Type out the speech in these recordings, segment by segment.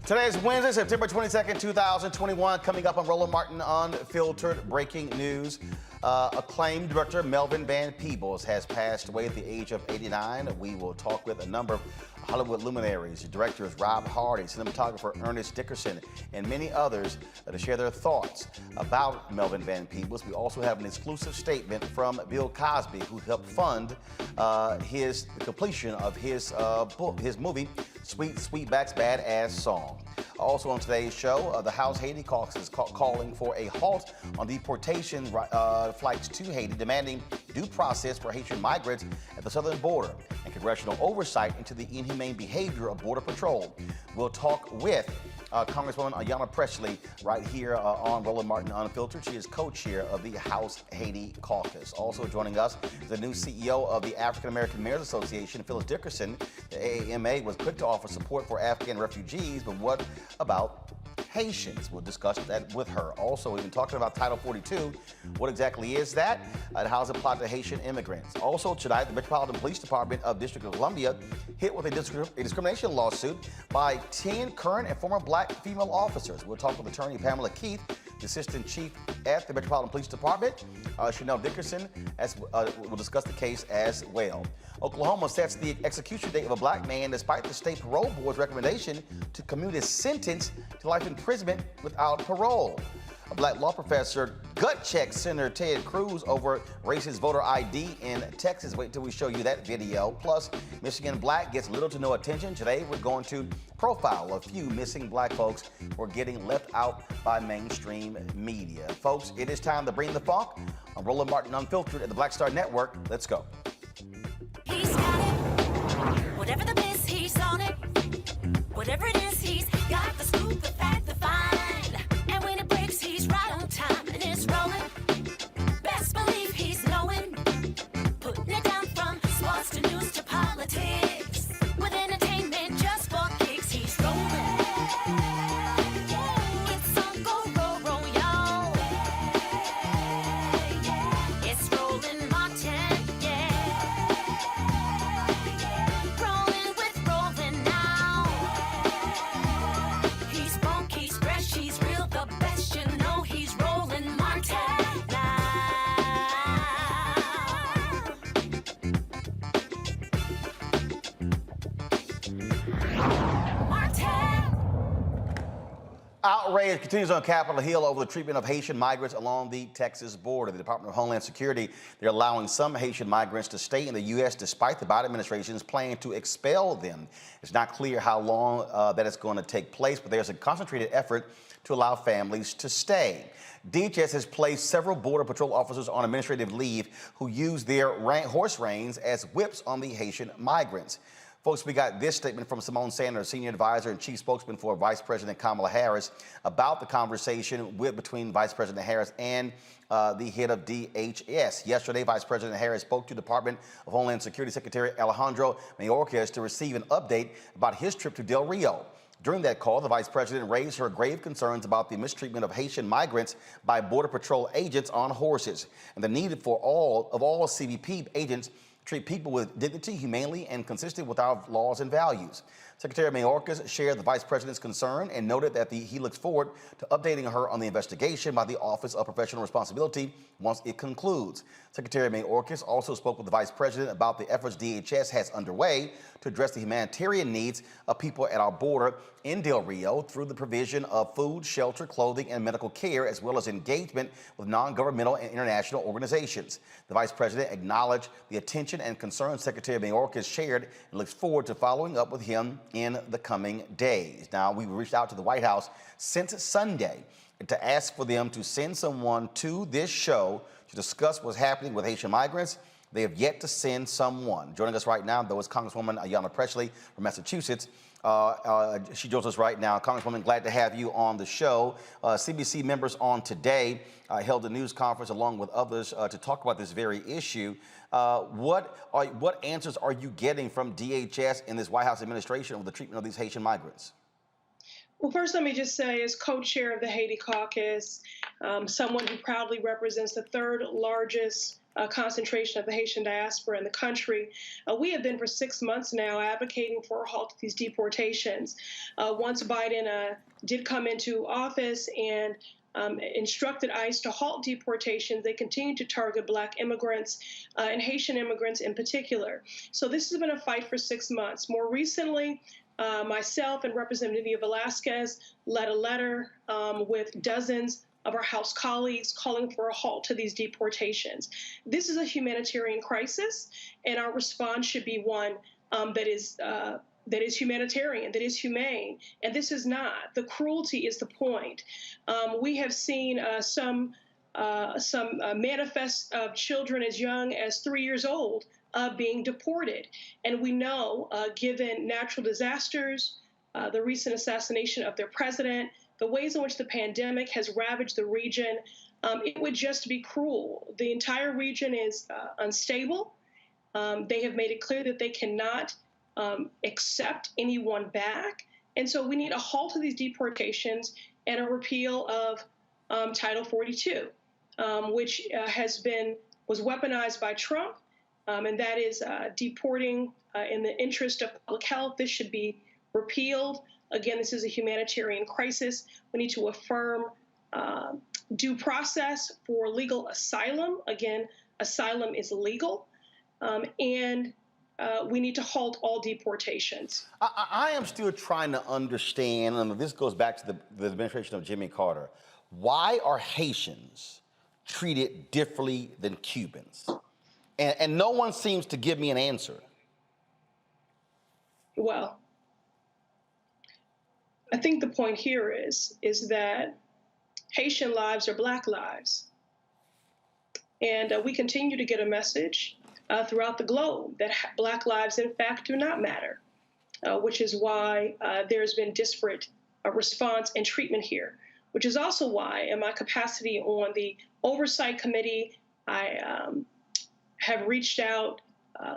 Today is Wednesday, September 22nd, 2021. Coming up on Roland Martin Unfiltered, breaking news. Acclaimed director Melvin Van Peebles has passed away at the age of 89. We will talk with a number of Hollywood luminaries, directors Rob Hardy, cinematographer Ernest Dickerson, and many others to share their thoughts about Melvin Van Peebles. We also have an exclusive statement from Bill Cosby, who helped fund the completion of his book, his movie, Sweetback's Badass Song. Also on today's show, the House Haiti caucus is calling for a halt on deportation flights to Haiti, demanding due process for Haitian migrants at the southern border and congressional oversight into the inhumane behavior of Border Patrol. We'll talk with Congresswoman Ayanna Pressley right here on Roland Martin Unfiltered. She is co-chair of the House Haiti Caucus. Also joining us is the new CEO of the African American Mayors Association, Phyllis Dickerson. The AAMA was quick to offer support for Afghan refugees, but what about Haitians? We'll discuss that with her. Also, we've been talking about Title 42. What exactly is that? And how does it apply to Haitian immigrants? Also tonight, the Metropolitan Police Department of District of Columbia hit with a discrimination lawsuit by 10 current and former black female officers. We'll talk with attorney Pamela Keith, the assistant chief at the Metropolitan Police Department. Chanel Dickerson will discuss the case as well. Oklahoma sets the execution date of a black man despite the state parole board's recommendation to commute his sentence to life imprisonment without parole. A black law professor gut-checked Senator Ted Cruz over racist voter ID in Texas. Wait till we show you that video. Plus, Michigan black gets little to no attention. Today, we're going to profile a few missing black folks who are getting left out by mainstream media. Folks, it is time to bring the funk on Roland Martin Unfiltered at the Black Star Network. Let's go. He's got it. Whatever the miss, he's on it. Whatever it is, he's got the scoop, the fact, the find. And when it breaks, he's right on time and it's rolling. Best believe he's knowing. Putting it down from sports to news to politics. With entertainment just for kicks, he's rolling. It's on go, roll, roll, y'all. It's Roland Martin, yeah. Rolling with Roland now. He's funk, he's fresh, he's real, the best, you know he's Roland Martin now. Martin! Outrage continues on Capitol Hill over the treatment of Haitian migrants along the Texas border. The Department of Homeland Security, they're allowing some Haitian migrants to stay in the U.S. despite the Biden administration's plan to expel them. It's not clear how long that is going to take place, but there's a concentrated effort to allow families to stay. DHS has placed several Border Patrol officers on administrative leave who use their horse reins as whips on the Haitian migrants. Folks, we got this statement from Simone Sanders, senior advisor and chief spokesman for Vice President Kamala Harris, about the conversation between Vice President Harris and the head of DHS. Yesterday, Vice President Harris spoke to Department of Homeland Security Secretary Alejandro Mayorkas to receive an update about his trip to Del Rio. During that call, the vice president raised her grave concerns about the mistreatment of Haitian migrants by Border Patrol agents on horses and the need for all CBP agents treat people with dignity, humanely, and consistent with our laws and values. Secretary Mayorkas shared the vice president's concern and noted that he looks forward to updating her on the investigation by the Office of Professional Responsibility once it concludes. Secretary Mayorkas also spoke with the vice president about the efforts DHS has underway to address the humanitarian needs of people at our border in Del Rio through the provision of food, shelter, clothing, and medical care, as well as engagement with non-governmental and international organizations. The vice president acknowledged the attention and concern Secretary Mayorkas shared and looks forward to following up with him in the coming days. Now, we reached out to the White House since Sunday to ask for them to send someone to this show to discuss what's happening with Haitian migrants. They have yet to send someone. Joining us right now, though, is Congresswoman Ayanna Pressley from Massachusetts. She joins us right now. Congresswoman, glad to have you on the show. CBC members on today held a news conference along with others to talk about this very issue. What answers are you getting from DHS and this White House administration over the treatment of these Haitian migrants? Well, first, let me just say, as co-chair of the Haiti Caucus, someone who proudly represents the third largest concentration of the Haitian diaspora in the country. We have been for 6 months now advocating for a halt to these deportations. Once Biden did come into office and instructed ICE to halt deportations, they continue to target Black immigrants and Haitian immigrants in particular. So this has been a fight for 6 months. More recently, myself and Representative Velasquez led a letter with dozens of our House colleagues calling for a halt to these deportations. This is a humanitarian crisis, and our response should be one that is humanitarian, that is humane, and this is not. The cruelty is the point. We have seen some manifests of children as young as 3 years old being deported, and we know, given natural disasters, the recent assassination of their president, the ways in which the pandemic has ravaged the region, it would just be cruel. The entire region is unstable. They have made it clear that they cannot accept anyone back. And so we need a halt to these deportations and a repeal of Title 42, which was weaponized by Trump, and that is deporting in the interest of public health. This should be repealed. Again, this is a humanitarian crisis. We need to affirm due process for legal asylum. Again, asylum is legal. And we need to halt all deportations. I am still trying to understand, and this goes back to the administration of Jimmy Carter. Why are Haitians treated differently than Cubans? And no one seems to give me an answer. Well, I think the point here is that Haitian lives are Black lives. And we continue to get a message throughout the globe that Black lives, in fact, do not matter, which is why there's been disparate response and treatment here, which is also why, in my capacity on the Oversight Committee, I have reached out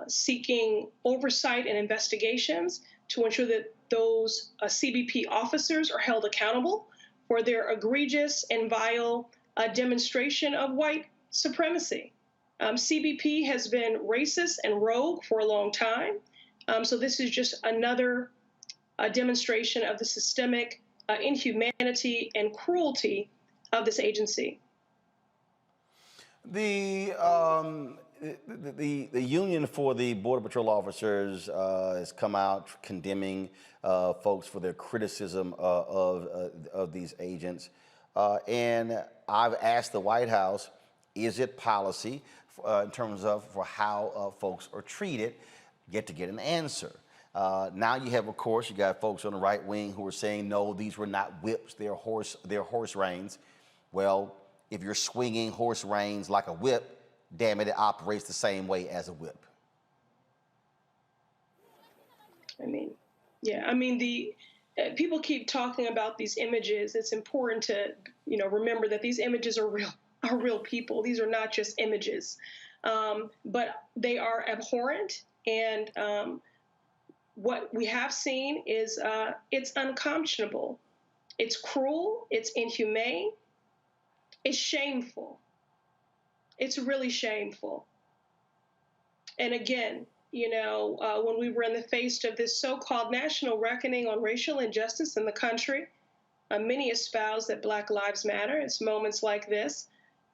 seeking oversight and investigations to ensure that those CBP officers are held accountable for their egregious and vile demonstration of white supremacy. CBP has been racist and rogue for a long time. So this is just another demonstration of the systemic inhumanity and cruelty of this agency. The union for the Border Patrol officers has come out condemning folks for their criticism of these agents. And I've asked the White House, is it policy in terms of for how folks are treated, yet to get an answer. Now you have, of course, you got folks on the right wing who are saying, no, these were not whips, they're horse reins. Well, if you're swinging horse reins like a whip, damn it, it operates the same way as a whip. People keep talking about these images. It's important to, remember that these images are real people. These are not just images, but they are abhorrent. And what we have seen is it's unconscionable. It's cruel. It's inhumane. It's shameful. It's really shameful. And again, when we were in the face of this so-called national reckoning on racial injustice in the country, many espouse that Black Lives Matter. It's moments like this,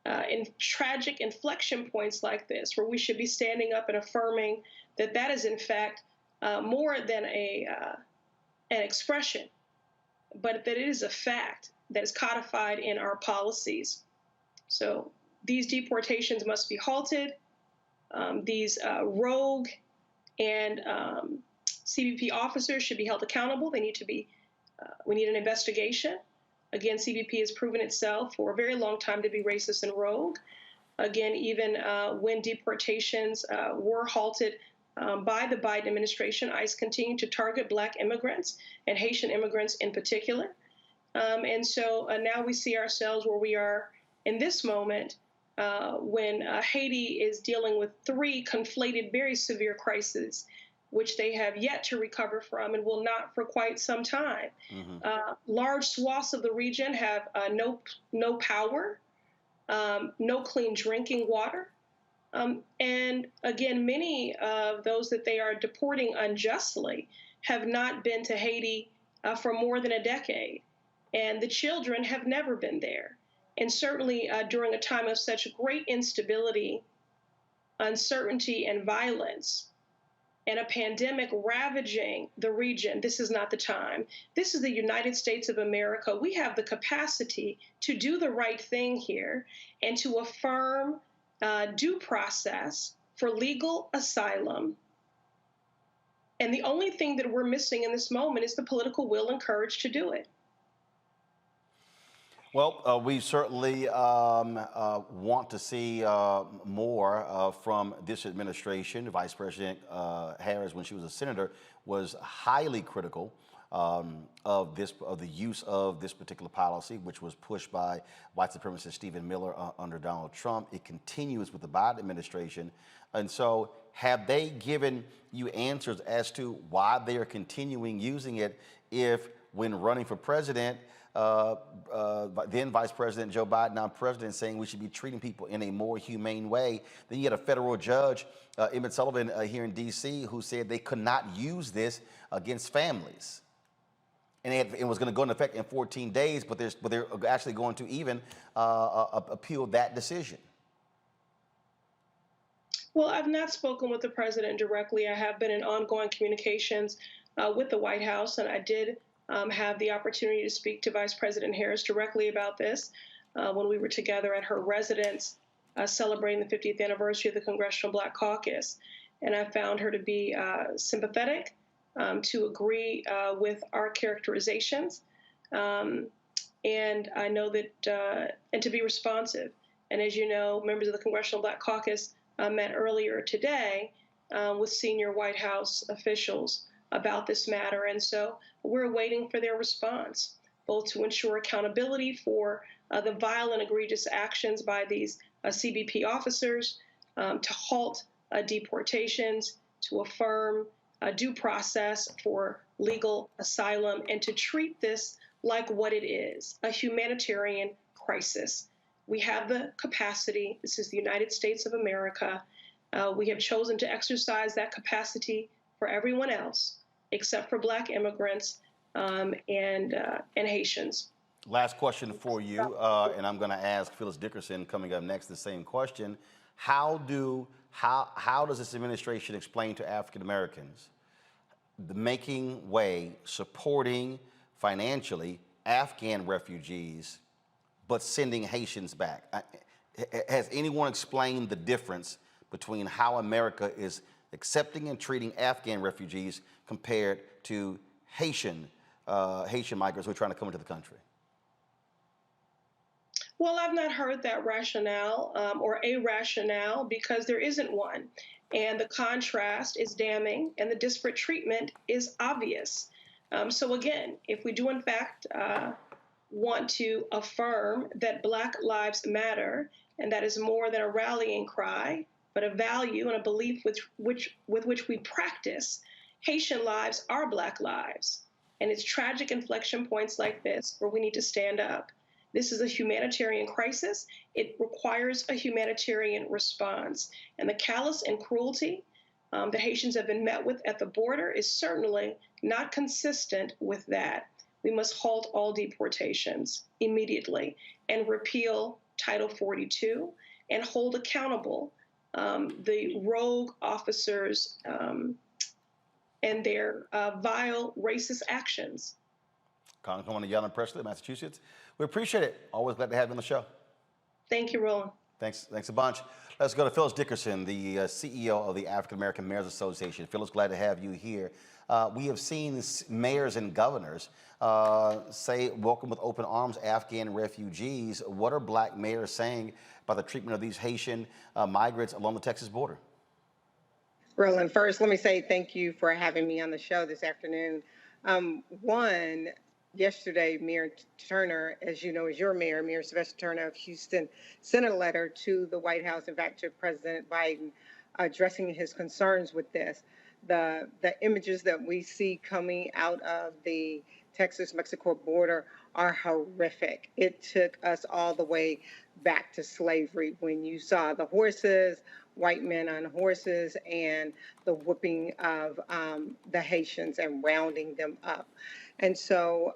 in tragic inflection points like this, where we should be standing up and affirming that that is, in fact, more than an expression, but that it is a fact that is codified in our policies. So these deportations must be halted. These rogue and CBP officers should be held accountable. They need to be. We need an investigation. Again, CBP has proven itself for a very long time to be racist and rogue. Again, even when deportations were halted by the Biden administration, ICE continued to target Black immigrants and Haitian immigrants in particular. And so now we see ourselves where we are in this moment when Haiti is dealing with three conflated, very severe crises, which they have yet to recover from and will not for quite some time. Mm-hmm. Large swaths of the region have no power, no clean drinking water, And again, many of those that they are deporting unjustly have not been to Haiti for more than a decade. And the children have never been there. And certainly during a time of such great instability, uncertainty, and violence, and a pandemic ravaging the region, this is not the time. This is the United States of America. We have the capacity to do the right thing here and to affirm due process for legal asylum. And the only thing that we're missing in this moment is the political will and courage to do it. Well, we certainly want to see more from this administration. Vice President Harris, when she was a senator, was highly critical of the use of this particular policy, which was pushed by white supremacist Stephen Miller under Donald Trump. It continues with the Biden administration. And so have they given you answers as to why they are continuing using it if, when running for president, then Vice President Joe Biden, now President, saying we should be treating people in a more humane way? Then you had a federal judge, Emmett Sullivan, here in D.C., who said they could not use this against families. And it was going to go into effect in 14 days, but they're actually going to even appeal that decision. Well, I've not spoken with the president directly. I have been in ongoing communications with the White House, and I did have the opportunity to speak to Vice President Harris directly about this when we were together at her residence celebrating the 50th anniversary of the Congressional Black Caucus. And I found her to be sympathetic, to agree with our characterizations, and I know that, and to be responsive. And as you know, members of the Congressional Black Caucus met earlier today with senior White House officials about this matter. And so we're waiting for their response, both to ensure accountability for the vile and egregious actions by these CBP officers, to halt deportations, to affirm due process for legal asylum, and to treat this like what it is, a humanitarian crisis. We have the capacity. This is the United States of America. We have chosen to exercise that capacity for everyone else, except for Black immigrants and Haitians. Last question for you, and I'm going to ask Phyllis Dickerson coming up next the same question. How does this administration explain to African Americans the making way, supporting financially Afghan refugees, but sending Haitians back? Has anyone explained the difference between how America is accepting and treating Afghan refugees compared to Haitian migrants who are trying to come into the country? Well, I've not heard that rationale or a rationale, because there isn't one. And the contrast is damning and the disparate treatment is obvious. So again, if we do in fact want to affirm that Black lives matter, and that is more than a rallying cry, but a value and a belief with which we practice, Haitian lives are Black lives. And it's tragic inflection points like this where we need to stand up. This is a humanitarian crisis. It requires a humanitarian response. And the callous and cruelty that Haitians have been met with at the border is certainly not consistent with that. We must halt all deportations immediately and repeal Title 42 and hold accountable the rogue officers and their vile racist actions. Congresswoman Ayanna Pressley, Massachusetts. We appreciate it. Always glad to have you on the show. Thank you, Roland. Thanks a bunch. Let's go to Phyllis Dickerson, the CEO of the African American Mayors Association. Phyllis, glad to have you here. We have seen mayors and governors say, welcome with open arms Afghan refugees. What are Black mayors saying about the treatment of these Haitian migrants along the Texas border? Roland, first, let me say thank you for having me on the show this afternoon. Yesterday, Mayor Turner, as you know, is your mayor, Mayor Sylvester Turner of Houston, sent a letter to the White House, in fact, to President Biden, addressing his concerns with this. The images that we see coming out of the Texas-Mexico border are horrific. It took us all the way back to slavery when you saw the horses, white men on horses, and the whipping of the Haitians and rounding them up. And so,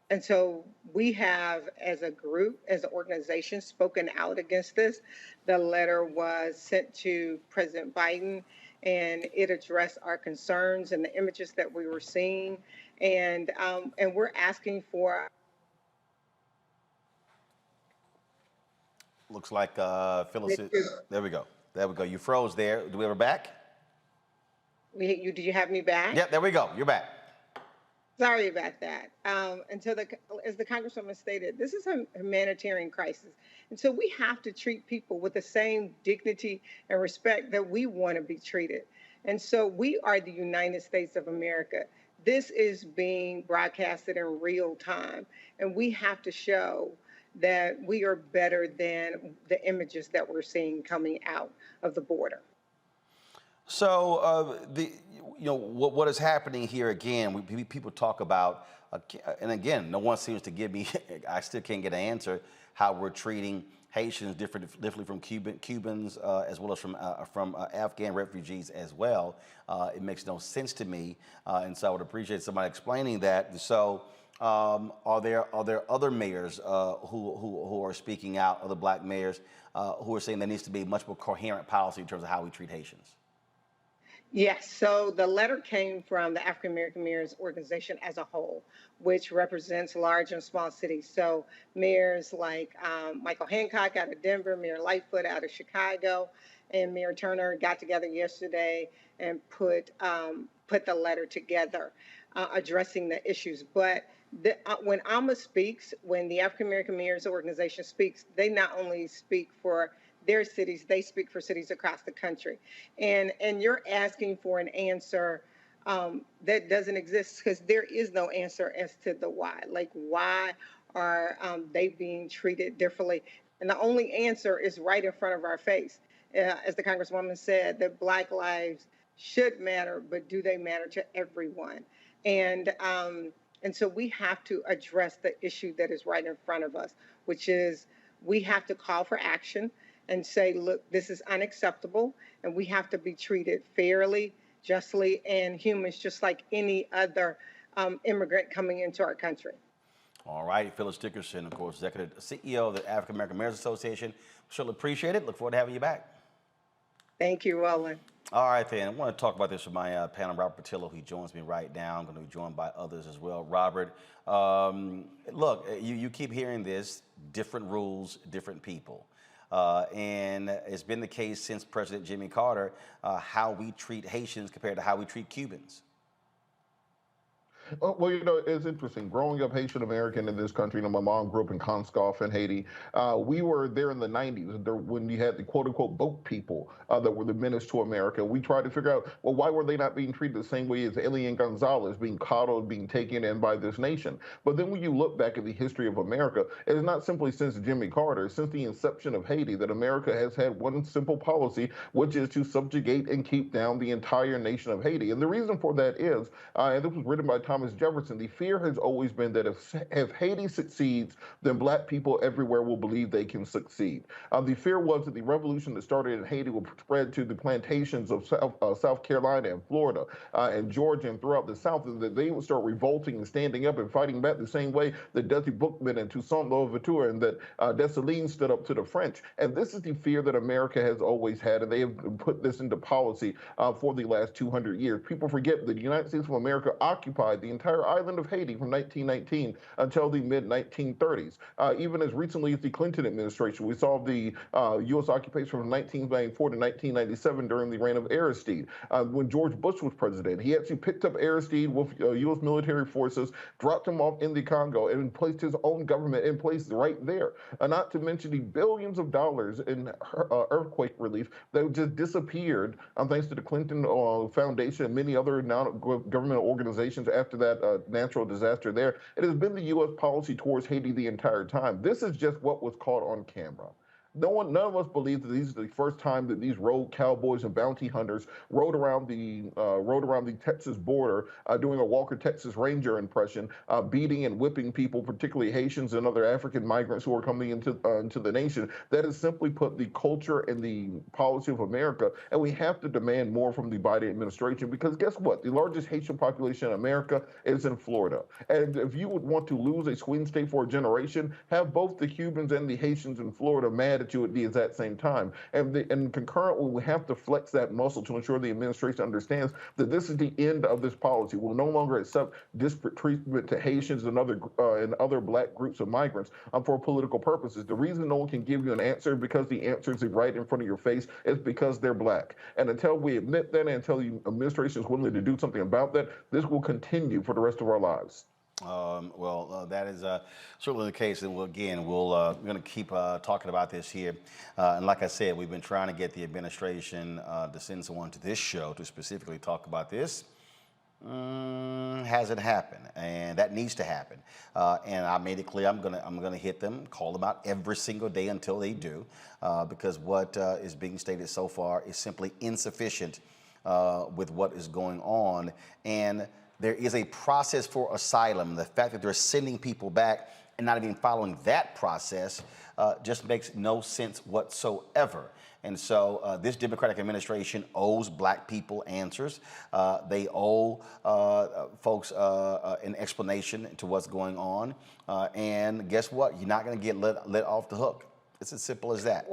and so we have, as a group, as an organization, spoken out against this. The letter was sent to President Biden, and it addressed our concerns and the images that we were seeing. And we're asking for. Looks like Phyllis. There we go. There we go. You froze there. Do we have her back? Did you have me back? Yep, there we go. You're back. Sorry about that. As the Congresswoman stated, this is a humanitarian crisis. And so we have to treat people with the same dignity and respect that we want to be treated. And so we are the United States of America. This is being broadcasted in real time. And we have to show that we are better than the images that we're seeing coming out of the border. So what is happening here again? People talk about, and again, no one seems to give me. I still can't get an answer how we're treating Haitians differently from Cubans as well as from Afghan refugees as well. It makes no sense to me, and so I would appreciate somebody explaining that. So. Are there other mayors who are speaking out, other black mayors who are saying there needs to be much more coherent policy in terms of how we treat Haitians? Yes, so the letter came from the African American Mayors Organization as a whole, which represents large and small cities. So mayors like Michael Hancock out of Denver, Mayor Lightfoot out of Chicago, and Mayor Turner got together yesterday and put the letter together addressing the issues. But when AMA speaks, when the African American Mayors Organization speaks, they not only speak for their cities, they speak for cities across the country. And you're asking for an answer that doesn't exist, because there is no answer as to the why. Like, why are they being treated differently? And the only answer is right in front of our face. As the Congresswoman said, that Black lives should matter, but do they matter to everyone? And so we have to address the issue that is right in front of us, which is we have to call for action and say, look, this is unacceptable, and we have to be treated fairly, justly, and humans, just like any other immigrant coming into our country. All right, Phyllis Dickerson, of course, Executive CEO of the African American Mayors Association. Surely appreciate it. Look forward to having you back. Thank you, Roland. All right, then. I want to talk about this with my panel, Robert Patillo, who joins me right now. I'm going to be joined by others as well. Robert, look, you keep hearing this, different rules, different people. And it's been the case since President Jimmy Carter, how we treat Haitians compared to how we treat Cubans. Well, it's interesting. Growing up Haitian American in this country, my mom grew up in Conscoff in Haiti. We were there in the 90s when you had the quote unquote boat people that were the menace to America. We tried to figure out, well, why were they not being treated the same way as Elian Gonzalez, being coddled, being taken in by this nation? But then when you look back at the history of America, it is not simply since Jimmy Carter, since the inception of Haiti, that America has had one simple policy, which is to subjugate and keep down the entire nation of Haiti. And the reason for that is, and this was written by Thomas Jefferson, the fear has always been that if Haiti succeeds, then black people everywhere will believe they can succeed. The fear was that the revolution that started in Haiti would spread to the plantations of South Carolina and Florida and Georgia and throughout the South, and that they would start revolting and standing up and fighting back the same way that Desi Boukman and Toussaint Louverture and that Dessalines stood up to the French. And this is the fear that America has always had, and they have put this into policy for the last 200 years. People forget that the United States of America occupied the entire island of Haiti from 1919 until the mid-1930s. Even as recently as the Clinton administration, we saw the U.S. occupation from 1994 to 1997 during the reign of Aristide. When George Bush was president, he actually picked up Aristide with U.S. military forces, dropped him off in the Congo, and placed his own government in place right there. Not to mention the billions of dollars in earthquake relief that just disappeared thanks to the Clinton Foundation and many other non-government organizations after that natural disaster there. It has been the U.S. policy towards Haiti the entire time. This is just what was caught on camera. None of us believe that these are the first time that these road cowboys and bounty hunters rode around the Texas border, doing a Walker Texas Ranger impression, beating and whipping people, particularly Haitians and other African migrants who are coming into the nation. That is simply put the culture and the policy of America, and we have to demand more from the Biden administration because guess what? The largest Haitian population in America is in Florida, and if you would want to lose a swing state for a generation, have both the Cubans and the Haitians in Florida mad at you at the exact same time. And concurrently, we have to flex that muscle to ensure the administration understands that this is the end of this policy. We'll no longer accept disparate treatment to Haitians and other black groups of migrants for political purposes. The reason no one can give you an answer because the answer is right in front of your face is because they're black. And until we admit that and until the administration is willing to do something about that, this will continue for the rest of our lives. That is certainly the case, and we're going to keep talking about this here. And like I said, we've been trying to get the administration to send someone to this show to specifically talk about this. Hasn't happened, and that needs to happen. And I made it clear I'm gonna hit them, call them out every single day until they do, because what is being stated so far is simply insufficient with what is going on. And there is a process for asylum. The fact that they're sending people back and not even following that process just makes no sense whatsoever. And so this Democratic administration owes black people answers. They owe folks an explanation to what's going on. And guess what? You're not going to get let off the hook. It's as simple as that.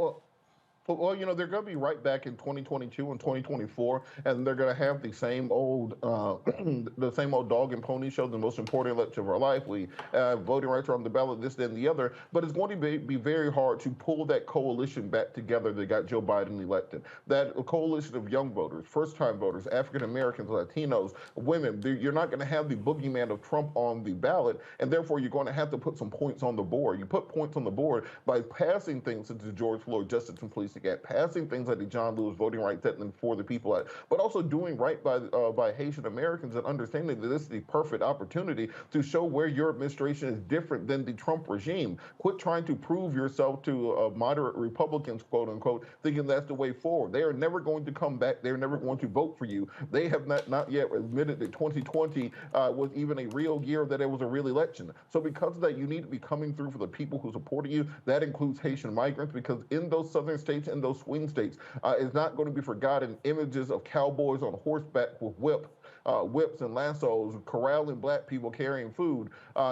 Well, they're going to be right back in 2022 and 2024, and they're going to have the same old dog and pony show, the most important election of our life. Voting rights are on the ballot, this, that, and the other. But it's going to be very hard to pull that coalition back together that got Joe Biden elected. That coalition of young voters, first-time voters, African Americans, Latinos, women. You're not going to have the boogeyman of Trump on the ballot, and therefore you're going to have to put some points on the board. You put points on the board by passing things such as George Floyd Justice and Police Act, passing things like the John Lewis Voting Rights Act and For the People Act, but also doing right by Haitian Americans and understanding that this is the perfect opportunity to show where your administration is different than the Trump regime. Quit trying to prove yourself to moderate Republicans, quote unquote, thinking that's the way forward. They are never going to come back. They're never going to vote for you. They have not yet admitted that 2020 was even a real year, that it was a real election. So because of that, you need to be coming through for the people who supported you. That includes Haitian migrants, because in those southern states, in those swing states, it's not going to be forgotten images of cowboys on horseback with whips and lassos corralling black people carrying food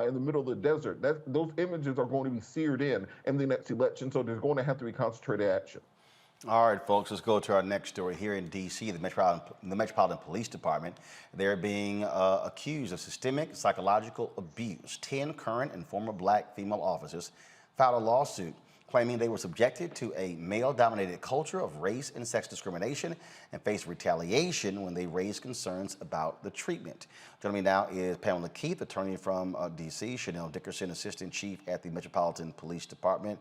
in the middle of the desert. Those images are going to be seared in the next election, so there's going to have to be concentrated action. All right, folks, let's go to our next story. Here in D.C., the Metropolitan Police Department, they're being accused of systemic psychological abuse. 10 current and former black female officers filed a lawsuit claiming they were subjected to a male-dominated culture of race and sex discrimination and faced retaliation when they raised concerns about the treatment. Joining me now is Pamela Keith, attorney from D.C., Chanel Dickerson, assistant chief at the Metropolitan Police Department.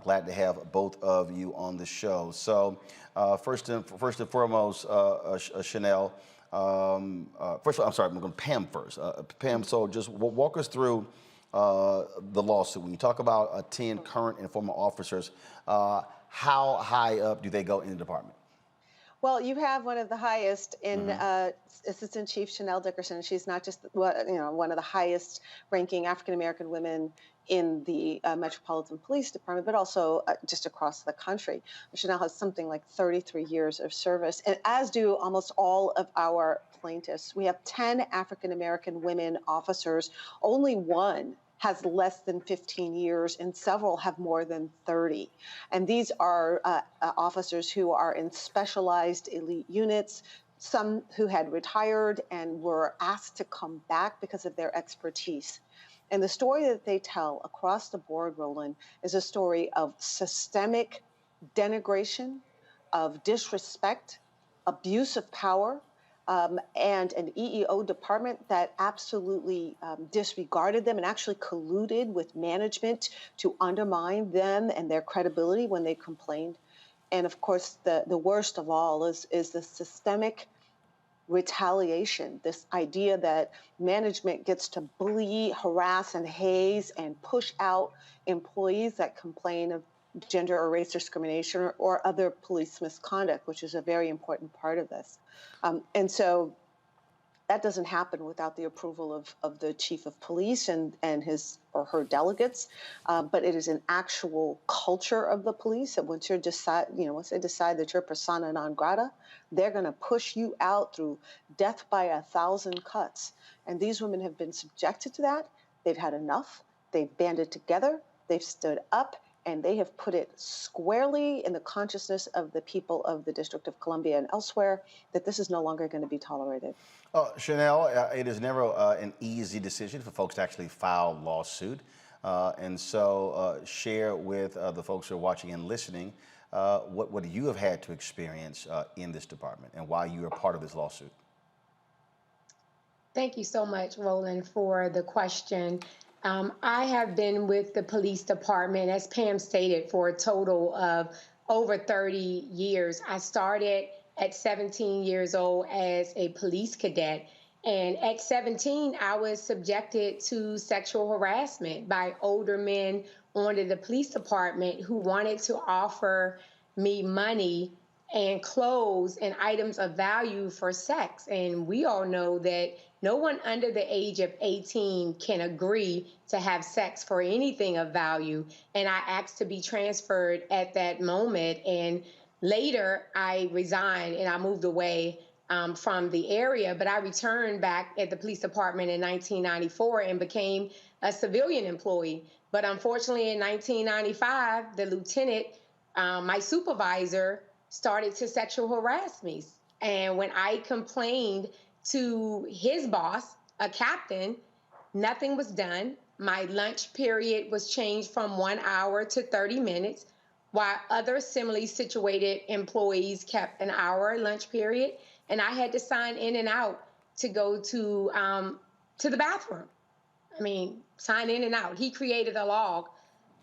Glad to have both of you on the show. So first and foremost, Chanel, first of all, I'm sorry, I'm going to Pam first. Pam, so just walk us through the lawsuit. When you talk about 10 current and former officers, how high up do they go in the department? Well, you have one of the highest in Assistant Chief Chanel Dickerson. She's not just one of the highest ranking African American women in the Metropolitan Police Department, but also just across the country. Chanel has something like 33 years of service, and as do almost all of our plaintiffs. We have 10 African American women officers. Only one has less than 15 years, and several have more than 30. And these are officers who are in specialized elite units, some who had retired and were asked to come back because of their expertise. And the story that they tell across the board, Roland, is a story of systemic denigration, of disrespect, abuse of power, and an EEO department that absolutely disregarded them and actually colluded with management to undermine them and their credibility when they complained. And of course, the worst of all is the systemic retaliation, this idea that management gets to bully, harass, and haze and push out employees that complain of gender or race discrimination or other police misconduct, which is a very important part of this. And so that doesn't happen without the approval of the chief of police and his or her delegates. But it is an actual culture of the police. And once once they decide that you're persona non grata, they're going to push you out through death by 1,000 cuts. And these women have been subjected to that. They've had enough. They've banded together. They've stood up. And they have put it squarely in the consciousness of the people of the District of Columbia and elsewhere that this is no longer going to be tolerated. Chanel, it is never an easy decision for folks to actually file a lawsuit. And so share with the folks who are watching and listening what you have had to experience in this department and why you are part of this lawsuit. Thank you so much, Roland, for the question. I have been with the police department, as Pam stated, for a total of over 30 years. I started at 17 years old as a police cadet. And at 17, I was subjected to sexual harassment by older men under the police department who wanted to offer me money and clothes and items of value for sex. And we all know that no one under the age of 18 can agree to have sex for anything of value. And I asked to be transferred at that moment. And later I resigned and I moved away from the area, but I returned back at the police department in 1994 and became a civilian employee. But unfortunately in 1995, the lieutenant, my supervisor, started to sexual harass me. And when I complained to his boss, a captain, nothing was done. My lunch period was changed from 1 hour to 30 minutes, while other similarly situated employees kept an hour lunch period. And I had to sign in and out to go to the bathroom. I mean, sign in and out. He created a log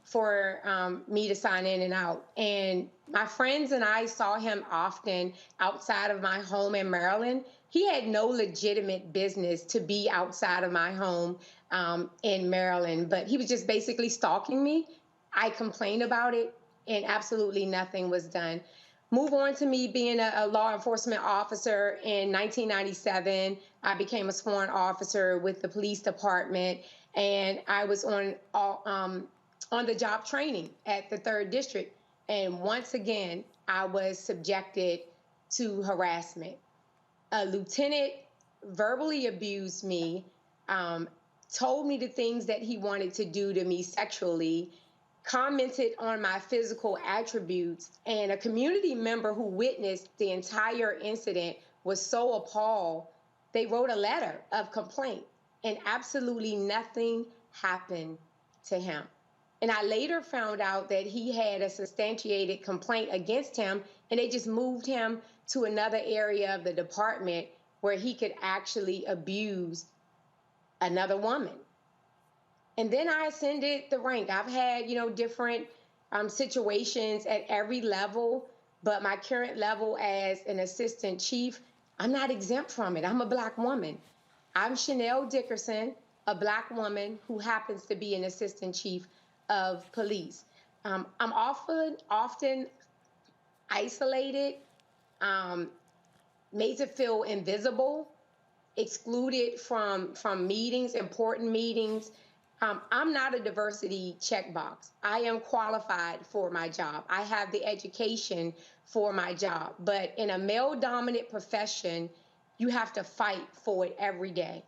for me to sign in and out. And my friends and I saw him often outside of my home in Maryland. He had no legitimate business to be outside of my home in Maryland, but he was just basically stalking me. I complained about it and absolutely nothing was done. Move on to me being a law enforcement officer in 1997. I became a sworn officer with the police department, and I was on the job training at the 3rd District. And once again, I was subjected to harassment. A lieutenant verbally abused me, told me the things that he wanted to do to me sexually, commented on my physical attributes, and a community member who witnessed the entire incident was so appalled, they wrote a letter of complaint, and absolutely nothing happened to him. And I later found out that he had a substantiated complaint against him, and they just moved him to another area of the department where he could actually abuse another woman. And then I ascended the rank. I've had, different situations at every level, but my current level as an assistant chief, I'm not exempt from it. I'm a Black woman. I'm Chanel Dickerson, a Black woman who happens to be an assistant chief of police. I'm often isolated, made to feel invisible, excluded from meetings, important meetings. I'm not a diversity checkbox. I am qualified for my job. I have the education for my job. But in a male-dominant profession, you have to fight for it every day.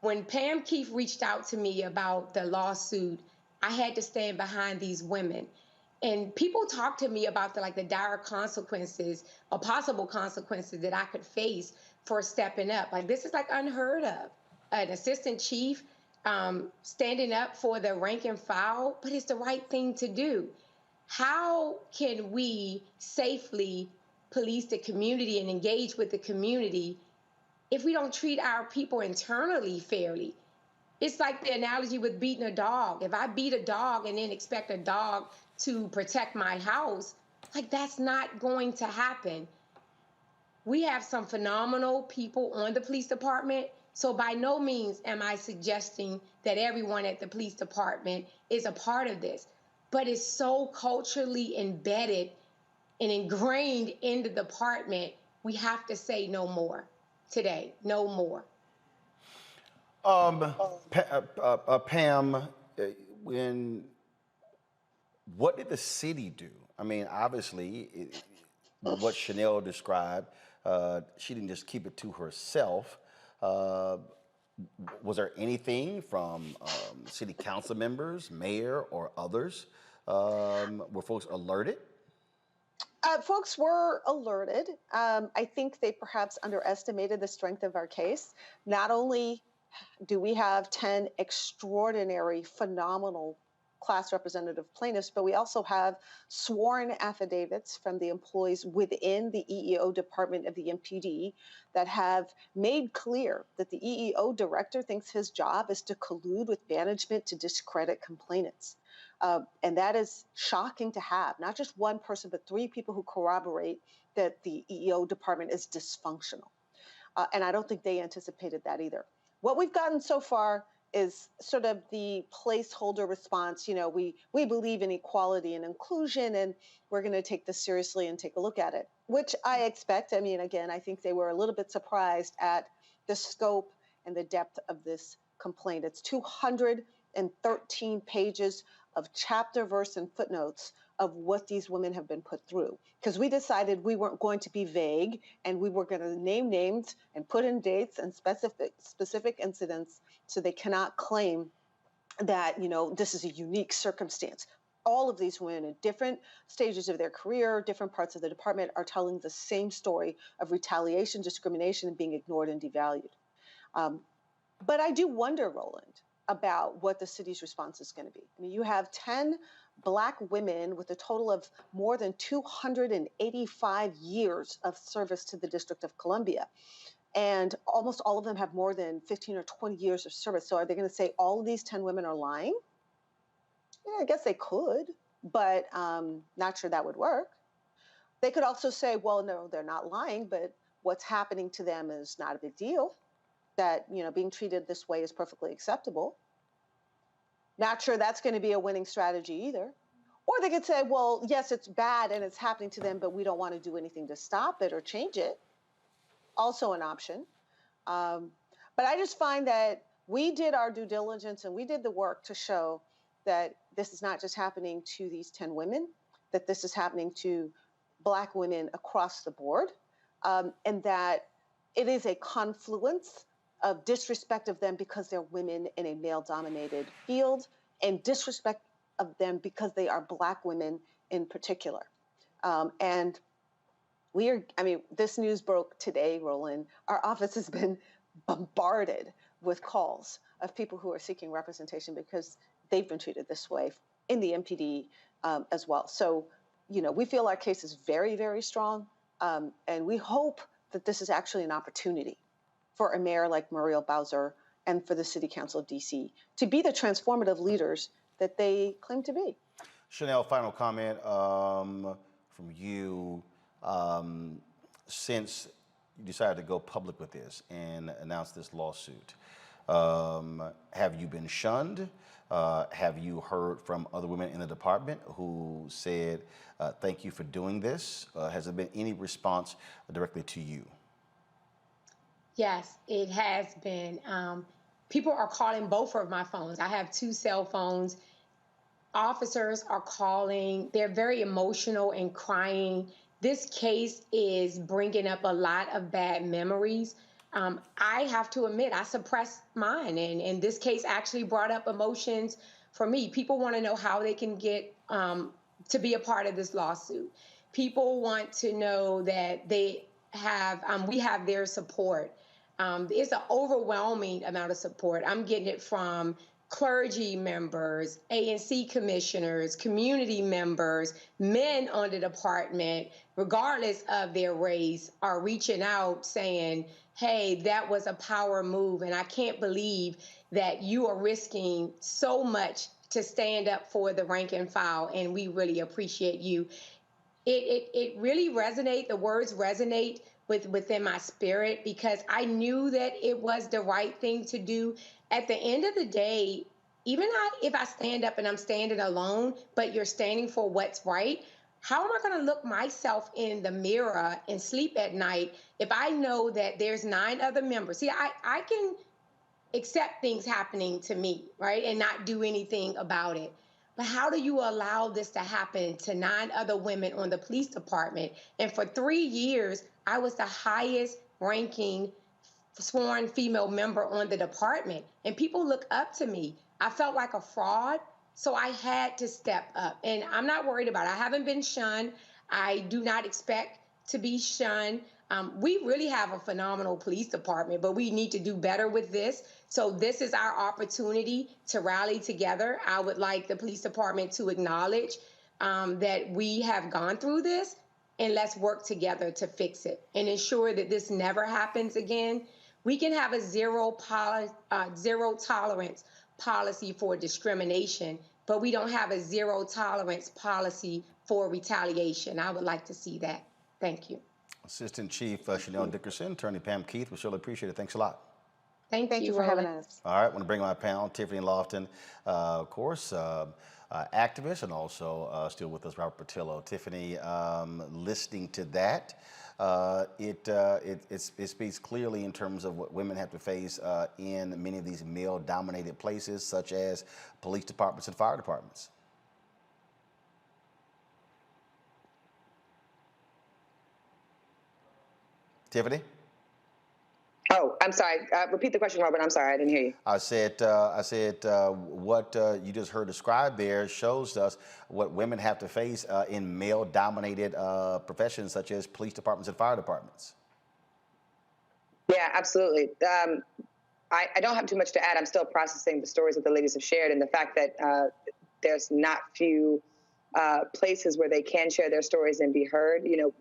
When Pam Keefe reached out to me about the lawsuit, I had to stand behind these women. And people talk to me about the dire consequences or possible consequences that I could face for stepping up. This is unheard of. An assistant chief standing up for the rank and file, but it's the right thing to do. How can we safely police the community and engage with the community if we don't treat our people internally fairly? It's like the analogy with beating a dog. If I beat a dog and then expect a dog to protect my house, that's not going to happen. We have some phenomenal people on the police department. So by no means am I suggesting that everyone at the police department is a part of this. but it's so culturally embedded and ingrained in the department. We have to say no more today, no more. Pam, what did the city do? I mean, obviously, what Chanel described, she didn't just keep it to herself. Was there anything from city council members, mayor, or others? Were folks alerted? Folks were alerted. I think they perhaps underestimated the strength of our case. Not only do we have 10 extraordinary, phenomenal class representative plaintiffs, but we also have sworn affidavits from the employees within the EEO department of the MPD that have made clear that the EEO director thinks his job is to collude with management to discredit complainants. And that is shocking to have, not just one person, but 3 people who corroborate that the EEO department is dysfunctional. And I don't think they anticipated that either. What we've gotten so far is sort of the placeholder response. You know, we believe in equality and inclusion, and we're going to take this seriously and take a look at it, which I expect. I mean, again, I think they were a little bit surprised at the scope and the depth of this complaint. It's 213 pages of chapter, verse, and footnotes of what these women have been put through. Because we decided we weren't going to be vague, and we were going to name names and put in dates and specific incidents, so they cannot claim that, you know, this is a unique circumstance. All of these women in different stages of their career, different parts of the department, are telling the same story of retaliation, discrimination, and being ignored and devalued. But I do wonder, Roland, about what the city's response is going to be. I mean, you have 10 Black women with a total of more than 285 years of service to the District of Columbia. And almost all of them have more than 15 or 20 years of service. So are they going to say all of these 10 women are lying? Yeah, I guess they could, but not sure that would work. They could also say, well, no, they're not lying, but what's happening to them is not a big deal. That, you know, being treated this way is perfectly acceptable. Not sure that's going to be a winning strategy either. Or they could say, well, yes, it's bad and it's happening to them, but we don't want to do anything to stop it or change it. Also an option. But I just find that we did our due diligence and we did the work to show that this is not just happening to these 10 women, that this is happening to Black women across the board, and that it is a confluence of disrespect of them because they're women in a male-dominated field, and disrespect of them because they are Black women in particular. And this news broke today, Roland. Our office has been bombarded with calls of people who are seeking representation because they've been treated this way in the MPD as well. So, you know, we feel our case is very, very strong, and we hope that this is actually an opportunity for a mayor like Muriel Bowser and for the City Council of DC to be the transformative leaders that they claim to be. Chanel, final comment from you. Since you decided to go public with this and announce this lawsuit, have you been shunned? Have you heard from other women in the department who said, thank you for doing this? Has there been any response directly to you? Yes, it has been. People are calling both of my phones. I have 2 cell phones. Officers are calling. They're very emotional and crying. This case is bringing up a lot of bad memories. I have to admit, I suppressed mine, and this case actually brought up emotions for me. People want to know how they can get to be a part of this lawsuit. People want to know that they have, we have their support. It's an overwhelming amount of support. I'm getting it from clergy members, ANC commissioners, community members, men on the department, regardless of their race, are reaching out saying, hey, that was a power move, and I can't believe that you are risking so much to stand up for the rank and file, and we really appreciate you. It really resonates, the words resonate within my spirit, because I knew that it was the right thing to do. At the end of the day, if I stand up and I'm standing alone, but you're standing for what's right, how am I going to look myself in the mirror and sleep at night if I know that there's 9 other members? See, I can accept things happening to me, right, and not do anything about it. But how do you allow this to happen to 9 other women on the police department? And for 3 years, I was the highest ranking sworn female member on the department. And people look up to me. I felt like a fraud, so I had to step up. And I'm not worried about it. I haven't been shunned. I do not expect to be shunned. We really have a phenomenal police department, but we need to do better with this. So this is our opportunity to rally together. I would like the police department to acknowledge that we have gone through this, and let's work together to fix it and ensure that this never happens again. We can have a zero tolerance policy for discrimination, but we don't have a zero tolerance policy for retaliation. I would like to see that. Thank you. Assistant Chief Chanel Dickerson, Attorney Pam Keith, we surely appreciate it. Thanks a lot. Thank you for Roland. having us. All right, I want to bring my panel, Tiffany Lofton, of course, activist, and also still with us, Robert Patillo. Tiffany, listening to that, it speaks clearly in terms of what women have to face in many of these male-dominated places, such as police departments and fire departments. Tiffany? Oh, I'm sorry. Repeat the question, Robert. I'm sorry. I didn't hear you. I said, what you just heard described there shows us what women have to face in male-dominated professions such as police departments and fire departments. Yeah, absolutely. I don't have too much to add. I'm still processing the stories that the ladies have shared, and the fact that there's not few places where they can share their stories and be heard. You know,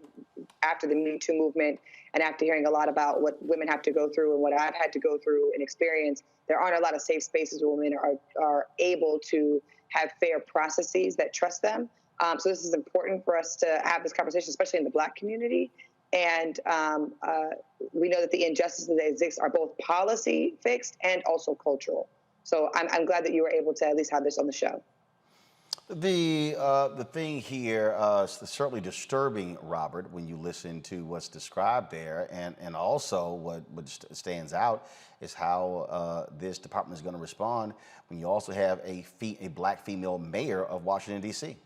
after the Me Too movement, and after hearing a lot about what women have to go through and what I've had to go through and experience, there aren't a lot of safe spaces where women are able to have fair processes that trust them. So this is important for us to have this conversation, especially in the Black community. And we know that the injustices that exist are both policy fixed and also cultural. So I'm glad that you were able to at least have this on the show. The thing here is certainly disturbing, Robert, when you listen to what's described there, and also what stands out is how this department is going to respond when you also have a Black female mayor of Washington, D.C.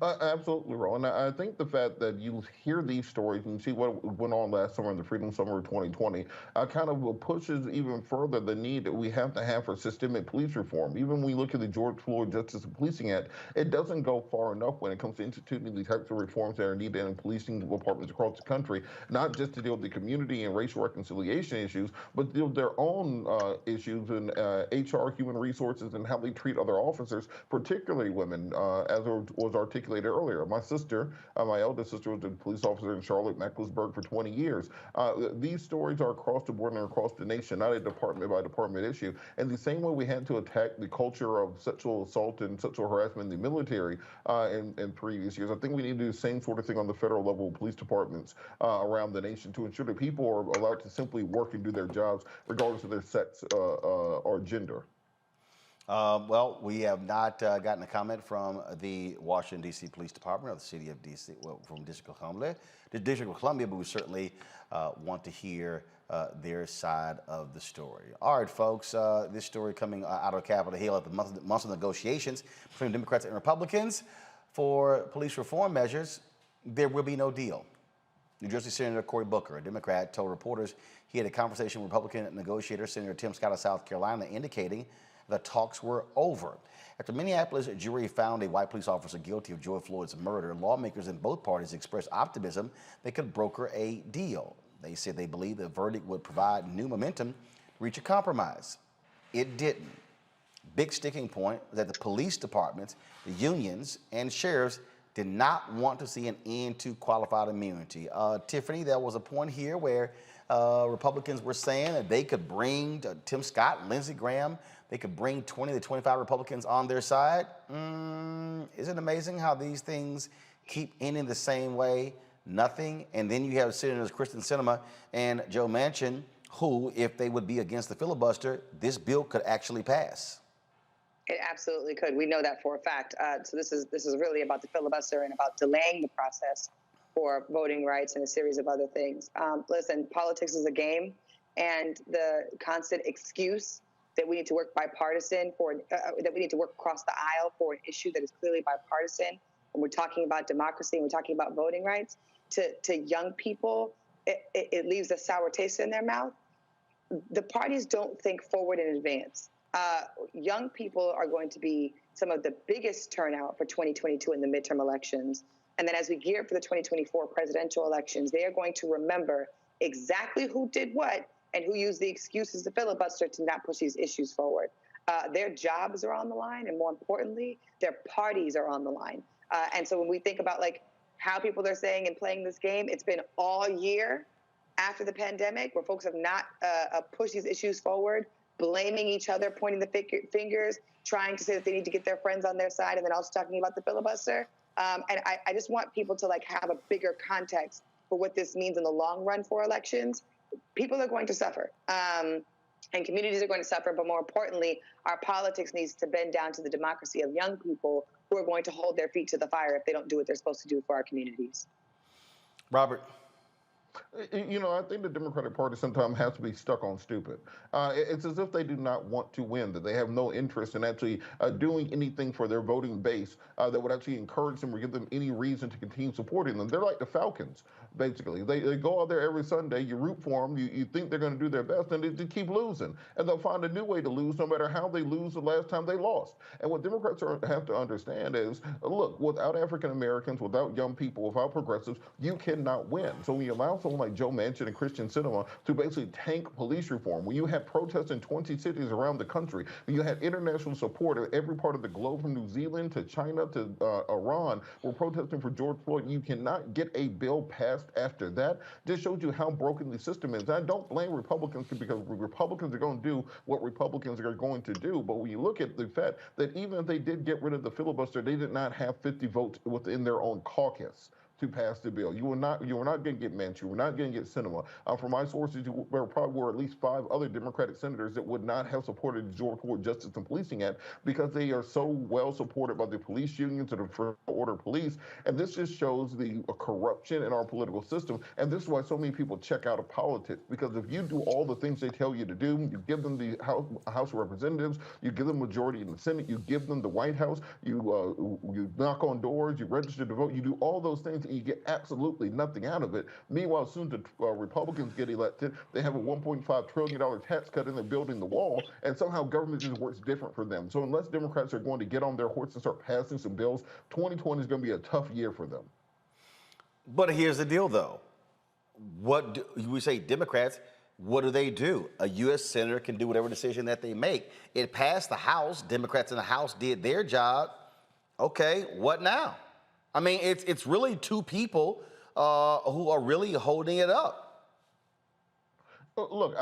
Absolutely, Ron. I think the fact that you hear these stories and you see what went on last summer in the Freedom Summer of 2020 kind of pushes even further the need that we have to have for systemic police reform. Even when we look at the George Floyd Justice and Policing Act, it doesn't go far enough when it comes to instituting the types of reforms that are needed in policing departments across the country, not just to deal with the community and racial reconciliation issues, but deal with their own issues in HR, human resources, and how they treat other officers, particularly women, as was articulated earlier. My sister, my eldest sister, was a police officer in Charlotte, Mecklenburg for 20 years. These stories are across the board and across the nation, not a department by department issue. And the same way we had to attack the culture of sexual assault and sexual harassment in the military in previous years, I think we need to do the same sort of thing on the federal level of police departments around the nation to ensure that people are allowed to simply work and do their jobs regardless of their sex or gender. Well, we have not gotten a comment from the Washington, D.C. Police Department or the City of D.C., well, from District of Columbia, but we certainly want to hear their side of the story. All right, folks, this story coming out of Capitol Hill at the months of negotiations between Democrats and Republicans for police reform measures, there will be no deal. New Jersey Senator Cory Booker, a Democrat, told reporters he had a conversation with Republican negotiator Senator Tim Scott of South Carolina, indicating the talks were over. After Minneapolis jury found a white police officer guilty of George Floyd's murder, lawmakers in both parties expressed optimism they could broker a deal. They said they believed the verdict would provide new momentum to reach a compromise. It didn't. Big sticking point was that the police departments, the unions, and sheriffs did not want to see an end to qualified immunity. Tiffany, there was a point here where Republicans were saying that they could bring Tim Scott, Lindsey Graham, they could bring 20 to 25 Republicans on their side. Isn't it amazing how these things keep ending the same way? Nothing. And then you have Senators Kristen Sinema and Joe Manchin, who, if they would be against the filibuster, this bill could actually pass. It absolutely could. We know that for a fact. So this is really about the filibuster and about delaying the process for voting rights and a series of other things. Listen, politics is a game, and the constant excuse that we need to work bipartisan for, that we need to work across the aisle for an issue that is clearly bipartisan, when we're talking about democracy and we're talking about voting rights, to young people, it leaves a sour taste in their mouth. The parties don't think forward in advance. Young people are going to be some of the biggest turnout for 2022 in the midterm elections. And then as we gear up for the 2024 presidential elections, they are going to remember exactly who did what and who used the excuses to filibuster to not push these issues forward. Their jobs are on the line, and more importantly, their parties are on the line. And so when we think about like how people are saying and playing this game, it's been all year after the pandemic where folks have not pushed these issues forward, blaming each other, pointing the fingers, trying to say that they need to get their friends on their side, and then also talking about the filibuster. And I just want people to like have a bigger context for what this means in the long run for elections. People are going to suffer, and communities are going to suffer, but more importantly, our politics needs to bend down to the democracy of young people who are going to hold their feet to the fire if they don't do what they're supposed to do for our communities. Robert. You know, I think the Democratic Party sometimes has to be stuck on stupid. It's as if they do not want to win, that they have no interest in actually doing anything for their voting base that would actually encourage them or give them any reason to continue supporting them. They're like the Falcons, basically. They go out there every Sunday, you root for them, you think they're going to do their best, and they keep losing. And they'll find a new way to lose no matter how they lose the last time they lost. And what Democrats have to understand is, look, without African Americans, without young people, without progressives, you cannot win. So when you allow someone like Joe Manchin and Christian Sinema to basically tank police reform, when you had protests in 20 cities around the country, when you had international support in every part of the globe from New Zealand to China to Iran, were protesting for George Floyd, you cannot get a bill passed after that. This shows you how broken the system is. I don't blame Republicans because Republicans are going to do what Republicans are going to do. But when you look at the fact that even if they did get rid of the filibuster, they did not have 50 votes within their own caucus to pass the bill. You were not going to get Manchin. You were not going to get Sinema. From my sources, there probably were at least 5 other Democratic senators that would not have supported the George Floyd Justice and Policing Act because they are so well supported by the police unions and the First Order Police. And this just shows the corruption in our political system. And this is why so many people check out of politics, because if you do all the things they tell you to do, you give them the House of Representatives, you give them majority in the Senate, you give them the White House, you knock on doors, you register to vote, you do all those things, and you get absolutely nothing out of it. Meanwhile, as soon as the Republicans get elected, they have a $1.5 trillion tax cut and they're building the wall, and somehow government just works different for them. So unless Democrats are going to get on their horse and start passing some bills, 2020 is going to be a tough year for them. But here's the deal, though. We say Democrats, what do? A U.S. senator can do whatever decision that they make. It passed the House. Democrats in the House did their job. Okay, what now? I mean, it's really 2 people who are really holding it up. Look,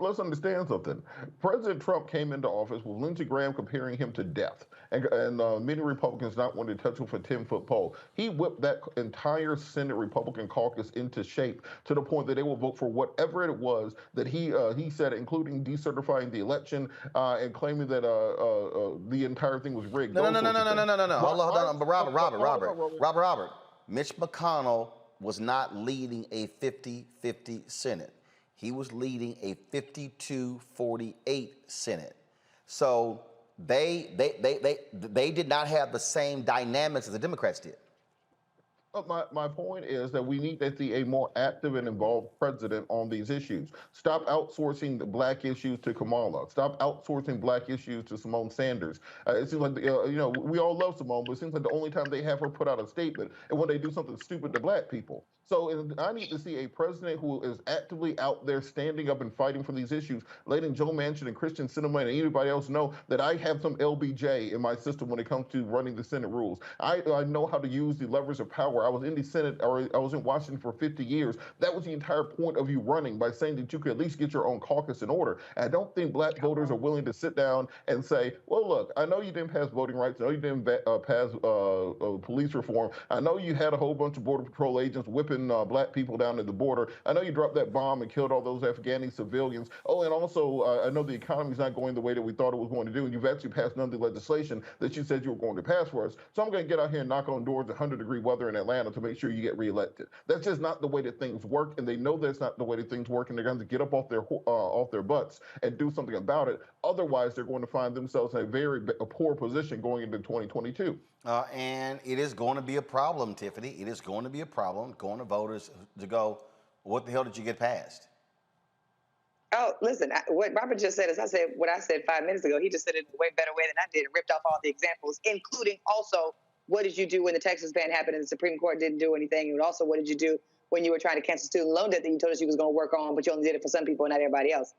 let's understand something. President Trump came into office with Lindsey Graham comparing him to death, and many Republicans not wanting to touch him for a 10-foot pole. He whipped that entire Senate Republican caucus into shape to the point that they will vote for whatever it was that he said, including decertifying the election and claiming that the entire thing was rigged. No. Hold on. But Robert. Mitch McConnell was not leading a 50-50 Senate. He was leading a 52-48 Senate. So they did not have the same dynamics as the Democrats did. My point is that we need to see a more active and involved president on these issues. Stop outsourcing the black issues to Kamala. Stop outsourcing black issues to Simone Sanders. It seems like, we all love Simone, but it seems like the only time they have her put out a statement is when they do something stupid to black people. So I need to see a president who is actively out there standing up and fighting for these issues, letting Joe Manchin and Christian Sinema and anybody else know that I have some LBJ in my system when it comes to running the Senate rules. I know how to use the levers of power. I was in the Senate, or I was in Washington for 50 years. That was the entire point of you running, by saying that you could at least get your own caucus in order. And I don't think black voters are willing to sit down and say, well, look, I know you didn't pass voting rights. I know you didn't pass police reform. I know you had a whole bunch of Border Patrol agents whipping black people down at the border. I know you dropped that bomb and killed all those Afghani civilians. Oh, and also, I know the economy's not going the way that we thought it was going to do. And you've actually passed none of the legislation that you said you were going to pass for us. So I'm going to get out here and knock on doors in 100-degree weather in Atlanta to make sure you get reelected. That's just not the way that things work, and they know that's not the way that things work, and they're going to get up off their butts and do something about it. Otherwise, they're going to find themselves in a very poor position going into 2022. And it is going to be a problem, Tiffany. It is going to be a problem going to voters to go, what the hell did you get passed? Oh, listen, what Robert just said is what I said 5 minutes ago. He just said it in a way better way than I did. Ripped off all the examples, including also what did you do when the Texas ban happened and the Supreme Court didn't do anything? And also, what did you do when you were trying to cancel student loan debt that you told us you was going to work on, but you only did it for some people and not everybody else?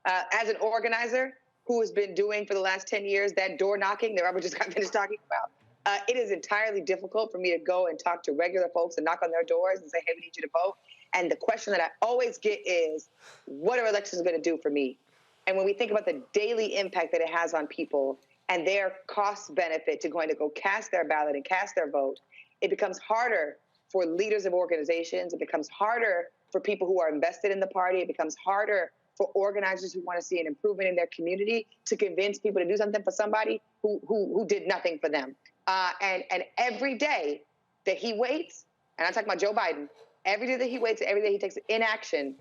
As an organizer who has been doing for the last 10 years that door knocking that Robert just got finished talking about, it is entirely difficult for me to go and talk to regular folks and knock on their doors and say, hey, we need you to vote. And the question that I always get is, what are elections going to do for me? And when we think about the daily impact that it has on people and their cost benefit to going to go cast their ballot and cast their vote, it becomes harder for leaders of organizations. It becomes harder for people who are invested in the party. It becomes harder for organizers who want to see an improvement in their community to convince people to do something for somebody who did nothing for them. And every day that he waits, and I'm talking about Joe Biden, every day that he waits, every day he takes inaction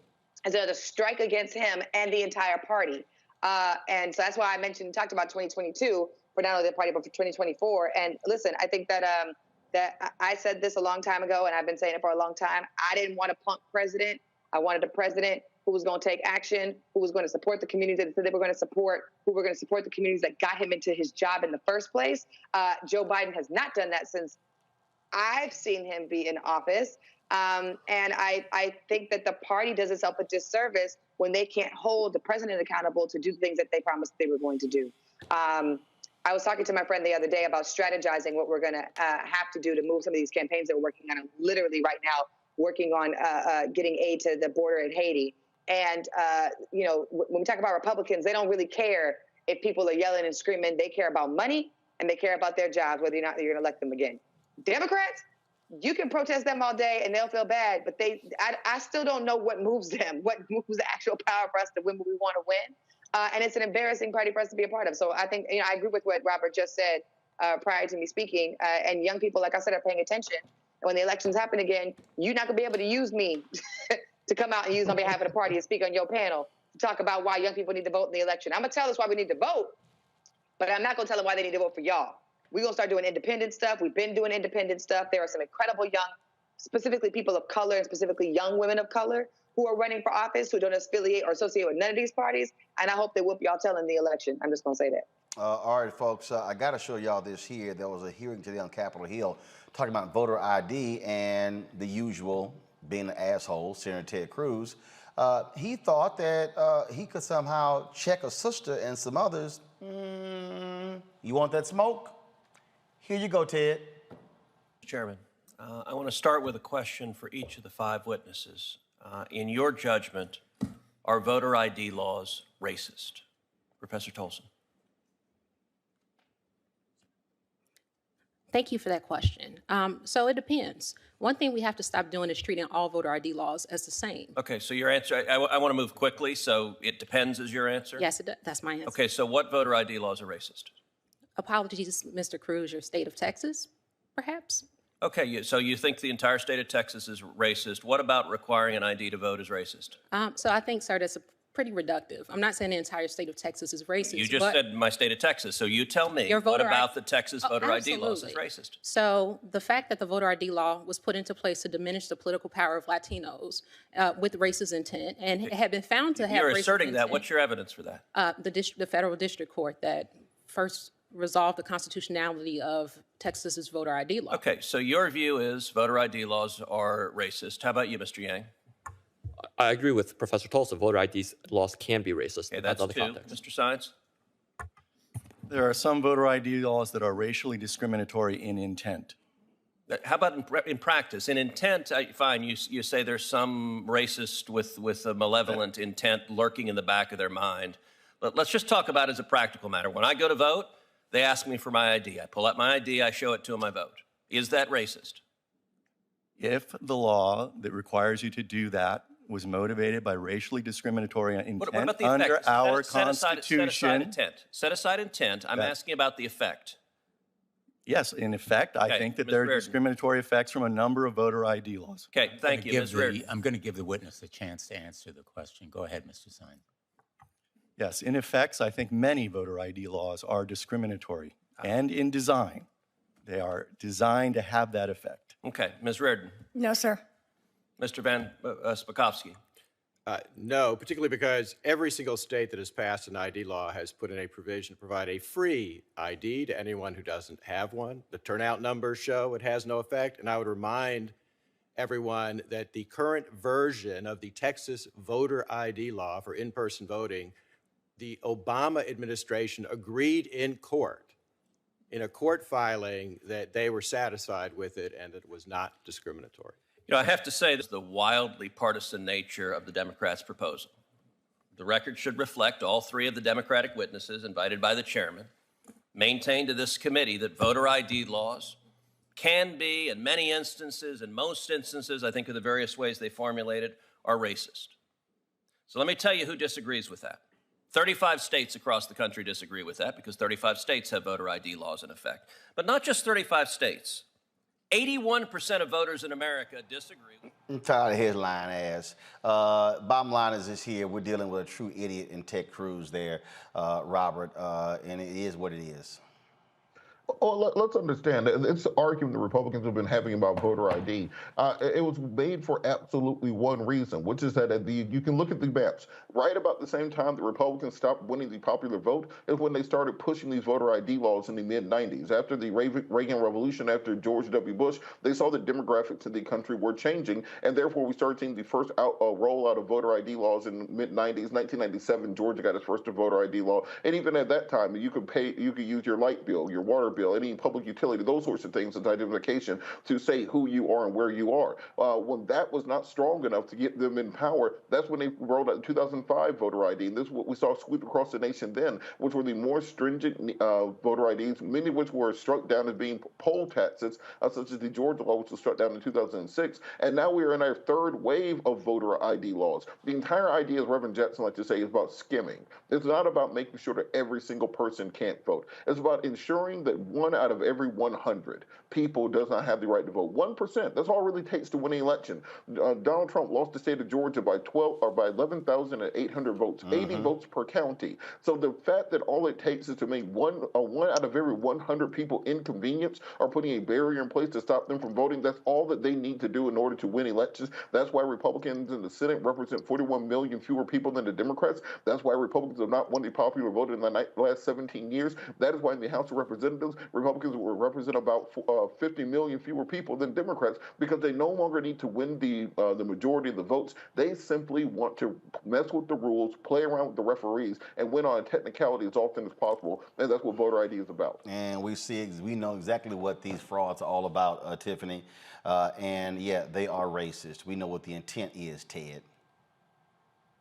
is another strike against him and the entire party. And so that's why I talked about 2022 for not only the party, but for 2024. And listen, I think that that I said this a long time ago, and I've been saying it for a long time. I didn't want a punk president. I wanted a president who was going to take action, who was going to support the communities that they were going to support, who were going to support the communities that got him into his job in the first place. Joe Biden has not done that since I've seen him be in office. And I think that the party does itself a disservice when they can't hold the president accountable to do things that they promised they were going to do. I was talking to my friend the other day about strategizing what we're going to have to do to move some of these campaigns that we're working on. I'm literally right now working on getting aid to the border in Haiti. And, you know, when we talk about Republicans, they don't really care if people are yelling and screaming. They care about money and they care about their jobs, whether or not you're going to elect them again. Democrats, you can protest them all day and they'll feel bad, but I still don't know what moves them, what moves the actual power for us to win what we want to win. And it's an embarrassing party for us to be a part of. So I think, you know, I agree with what Robert just said prior to me speaking. And young people, like I said, are paying attention. And when the elections happen again, you're not going to be able to use me to come out and use on behalf of the party and speak on your panel to talk about why young people need to vote in the election. I'm going to tell us why we need to vote, but I'm not going to tell them why they need to vote for y'all. We're going to start doing independent stuff. We've been doing independent stuff. There are some incredible young, specifically people of color and specifically young women of color who are running for office who don't affiliate or associate with none of these parties. And I hope they whoop y'all tail in the election. I'm just going to say that. All right, folks, I got to show y'all this here. There was a hearing today on Capitol Hill talking about voter ID and the usual being an asshole, Senator Ted Cruz. He thought that he could somehow check a sister and some others. You want that smoke? Here you go, Ted. Chairman, I want to start with a question for each of the 5 witnesses. In your judgment, are voter ID laws racist? Professor Tolson. Thank you for that question. So it depends. One thing we have to stop doing is treating all voter ID laws as the same. Okay, so your answer, I want to move quickly, so it depends is your answer? Yes, that's my answer. Okay, so what voter ID laws are racist? Apologies, Mr. Cruz, your state of Texas, perhaps? Okay, so you think the entire state of Texas is racist. What about requiring an ID to vote is racist? So I think, sir, that's pretty reductive. I'm not saying the entire state of Texas is racist. You just said my state of Texas, so you tell me, what about the Texas voter ID laws is racist? So the fact that the voter ID law was put into place to diminish the political power of Latinos with racist intent and had been found to have You're racist asserting intent. that. What's your evidence for that? The federal district court that first resolved the constitutionality of Texas's voter ID law. Okay, so your view is voter ID laws are racist. How about you, Mr. Yang? I agree with Professor Tolson. Voter ID laws can be racist. Okay, that's 2. Context. Mr. Science? There are some voter ID laws that are racially discriminatory in intent. How about in practice? In intent, fine, you say there's some racist with a malevolent intent lurking in the back of their mind. But let's just talk about it as a practical matter. When I go to vote, they ask me for my ID. I pull out my ID, I show it to them, I vote. Is that racist? If the law that requires you to do that was motivated by racially discriminatory intent What about the under effect? our Set aside Constitution. intent. Set aside intent. I'm asking about the effect. Yes, in effect, I Okay, think that Ms. there are Reardon. discriminatory effects from a number of voter ID laws. Okay, thank you, Ms. Reardon. I'm going to give the witness a chance to answer the question. Go ahead, Mr. Sine. Yes, in effects, I think many voter ID laws are discriminatory, and in design, they are designed to have that effect. Okay, Ms. Reardon. No, sir. Mr. Van Spakovsky. No, particularly because every single state that has passed an ID law has put in a provision to provide a free ID to anyone who doesn't have one. The turnout numbers show it has no effect, and I would remind everyone that the current version of the Texas voter ID law for in-person voting, the Obama administration agreed in court, in a court filing, that they were satisfied with it and that it was not discriminatory. You know, I have to say this, the wildly partisan nature of the Democrats' proposal. The record should reflect all three of the Democratic witnesses invited by the chairman maintained to this committee that voter ID laws can be, in many instances, in most instances, I think of the various ways they formulated, are racist. So let me tell you who disagrees with that. 35 states across the country disagree with that because 35 states have voter ID laws in effect. But not just 35 states. 81% of voters in America disagree. I'm tired of his line ass. Bottom line is this here. We're dealing with a true idiot in Ted Cruz there, Robert, and it is what it is. Oh, let's understand. It's the argument the Republicans have been having about voter ID. It was made for absolutely one reason, which is that you can look at the maps. Right about the same time the Republicans stopped winning the popular vote is when they started pushing these voter ID laws in the mid-'90s. After the Reagan Revolution, after George W. Bush, they saw the demographics of the country were changing, and therefore we started seeing the first rollout of voter ID laws in the mid-'90s. 1997, Georgia got its first voter ID law, and even at that time, you could use your light bill, your water bill, any public utility, those sorts of things as identification to say who you are and where you are. When that was not strong enough to get them in power, that's when they rolled out the 2005 voter ID. And this is what we saw sweep across the nation then, which were the more stringent voter IDs, many of which were struck down as being poll taxes, such as the Georgia law, which was struck down in 2006. And now we are in our third wave of voter ID laws. The entire idea, as Reverend Jackson likes to say, is about skimming. It's not about making sure that every single person can't vote. It's about ensuring that 1 out of every 100 people does not have the right to vote. 1%, that's all it really takes to win an election. Donald Trump lost the state of Georgia by 11,800 votes, 80 votes per county. So the fact that all it takes is to make one out of every 100 people inconvenienced or putting a barrier in place to stop them from voting, that's all that they need to do in order to win elections. That's why Republicans in the Senate represent 41 million fewer people than the Democrats. That's why Republicans have not won the popular vote in the last 17 years. That is why in the House of Representatives, Republicans will represent about 50 million fewer people than Democrats because they no longer need to win the majority of the votes. They simply want to mess with the rules, play around with the referees, and win on a technicality as often as possible. And that's what voter ID is about. And we know exactly what these frauds are all about, Tiffany. And yeah, they are racist. We know what the intent is, Ted.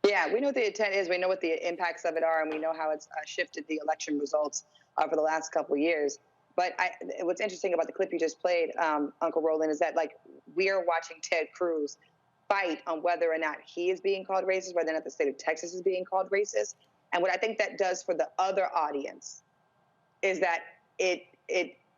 Yeah, we know what the intent is. We know what the impacts of it are, and we know how it's shifted the election results for the last couple of years. But what's interesting about the clip you just played, Uncle Roland, is that we are watching Ted Cruz fight on whether or not he is being called racist, whether or not the state of Texas is being called racist. And what I think that does for the other audience is that it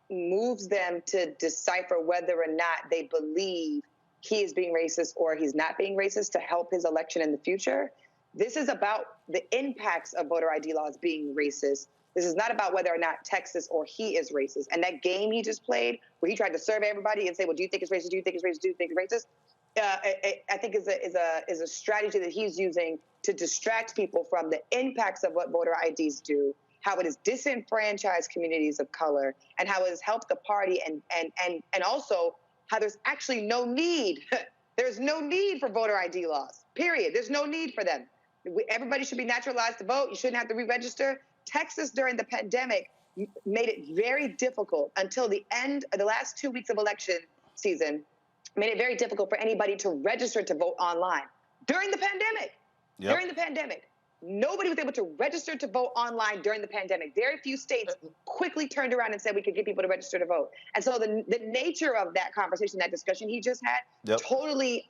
moves them to decipher whether or not they believe he is being racist or he's not being racist to help his election in the future. This is about the impacts of voter ID laws being racist. This is not about whether or not Texas or he is racist. And that game he just played, where he tried to survey everybody and say, well, do you think it's racist? Do you think it's racist? Do you think it's racist? I think is a strategy that he's using to distract people from the impacts of what voter IDs do, how it has disenfranchised communities of color, and how it has helped the party, and also how there's actually no need. There's no need for voter ID laws, period. There's no need for them. Everybody should be naturalized to vote. You shouldn't have to re-register. Texas during the pandemic made it very difficult until the end of the last 2 weeks of election season made it very difficult for anybody to register to vote online during the pandemic. Yep. During the pandemic. Nobody was able to register to vote online during the pandemic. Very few states quickly turned around and said we could get people to register to vote. And so the nature of that conversation, that discussion he just had, totally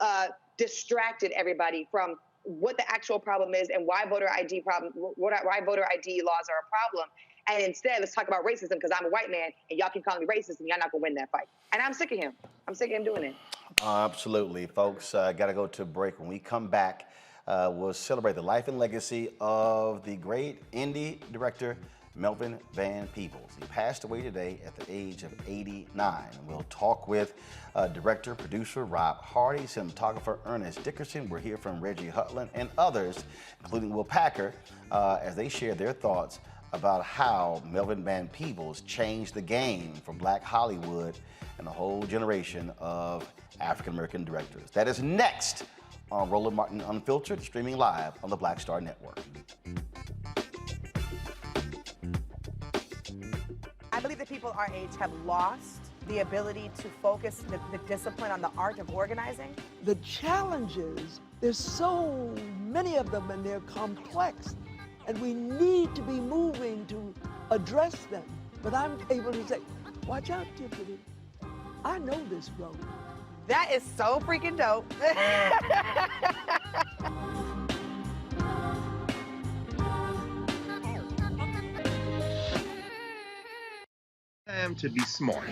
distracted everybody from what the actual problem is and why voter ID why voter ID laws are a problem. And instead, let's talk about racism because I'm a white man and y'all keep calling me racist and y'all not gonna win that fight. And I'm sick of him. I'm sick of him doing it. Absolutely, folks. Got to go to a break. When we come back, we'll celebrate the life and legacy of the great indie director, Melvin Van Peebles. He passed away today at the age of 89. We'll talk with director, producer Rob Hardy, cinematographer Ernest Dickerson. We'll hear from Reggie Hutlin and others, including Will Packer, as they share their thoughts about how Melvin Van Peebles changed the game for Black Hollywood and a whole generation of African-American directors. That is next on Roland Martin Unfiltered, streaming live on the Black Star Network. I believe that people our age have lost the ability to focus the discipline on the art of organizing. The challenges, there's so many of them and they're complex, and we need to be moving to address them. But I'm able to say, watch out, Tiffany. I know this road. That is so freaking dope. Time to be smart.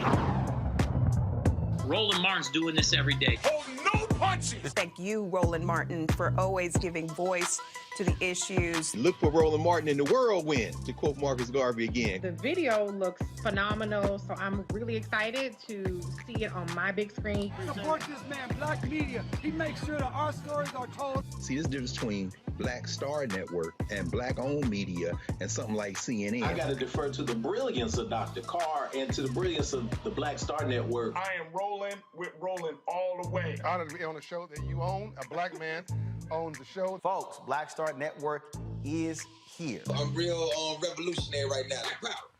Roland Martin's doing this every day. Oh, no punches! Thank you, Roland Martin, for always giving voice to the issues. Look for Roland Martin in the whirlwind, to quote Marcus Garvey again. The video looks phenomenal, so I'm really excited to see it on my big screen. Support this man, Black Media. He makes sure that our stories are told. See, this difference between Black Star Network and Black-owned media and something like CNN. I got to defer to the brilliance of Dr. Carr and to the brilliance of the Black Star Network. I am rolling with Roland all the way. Honored to be on a show that you own. A Black man owns the show. Folks, Black Star Network is here. I'm real revolutionary right now.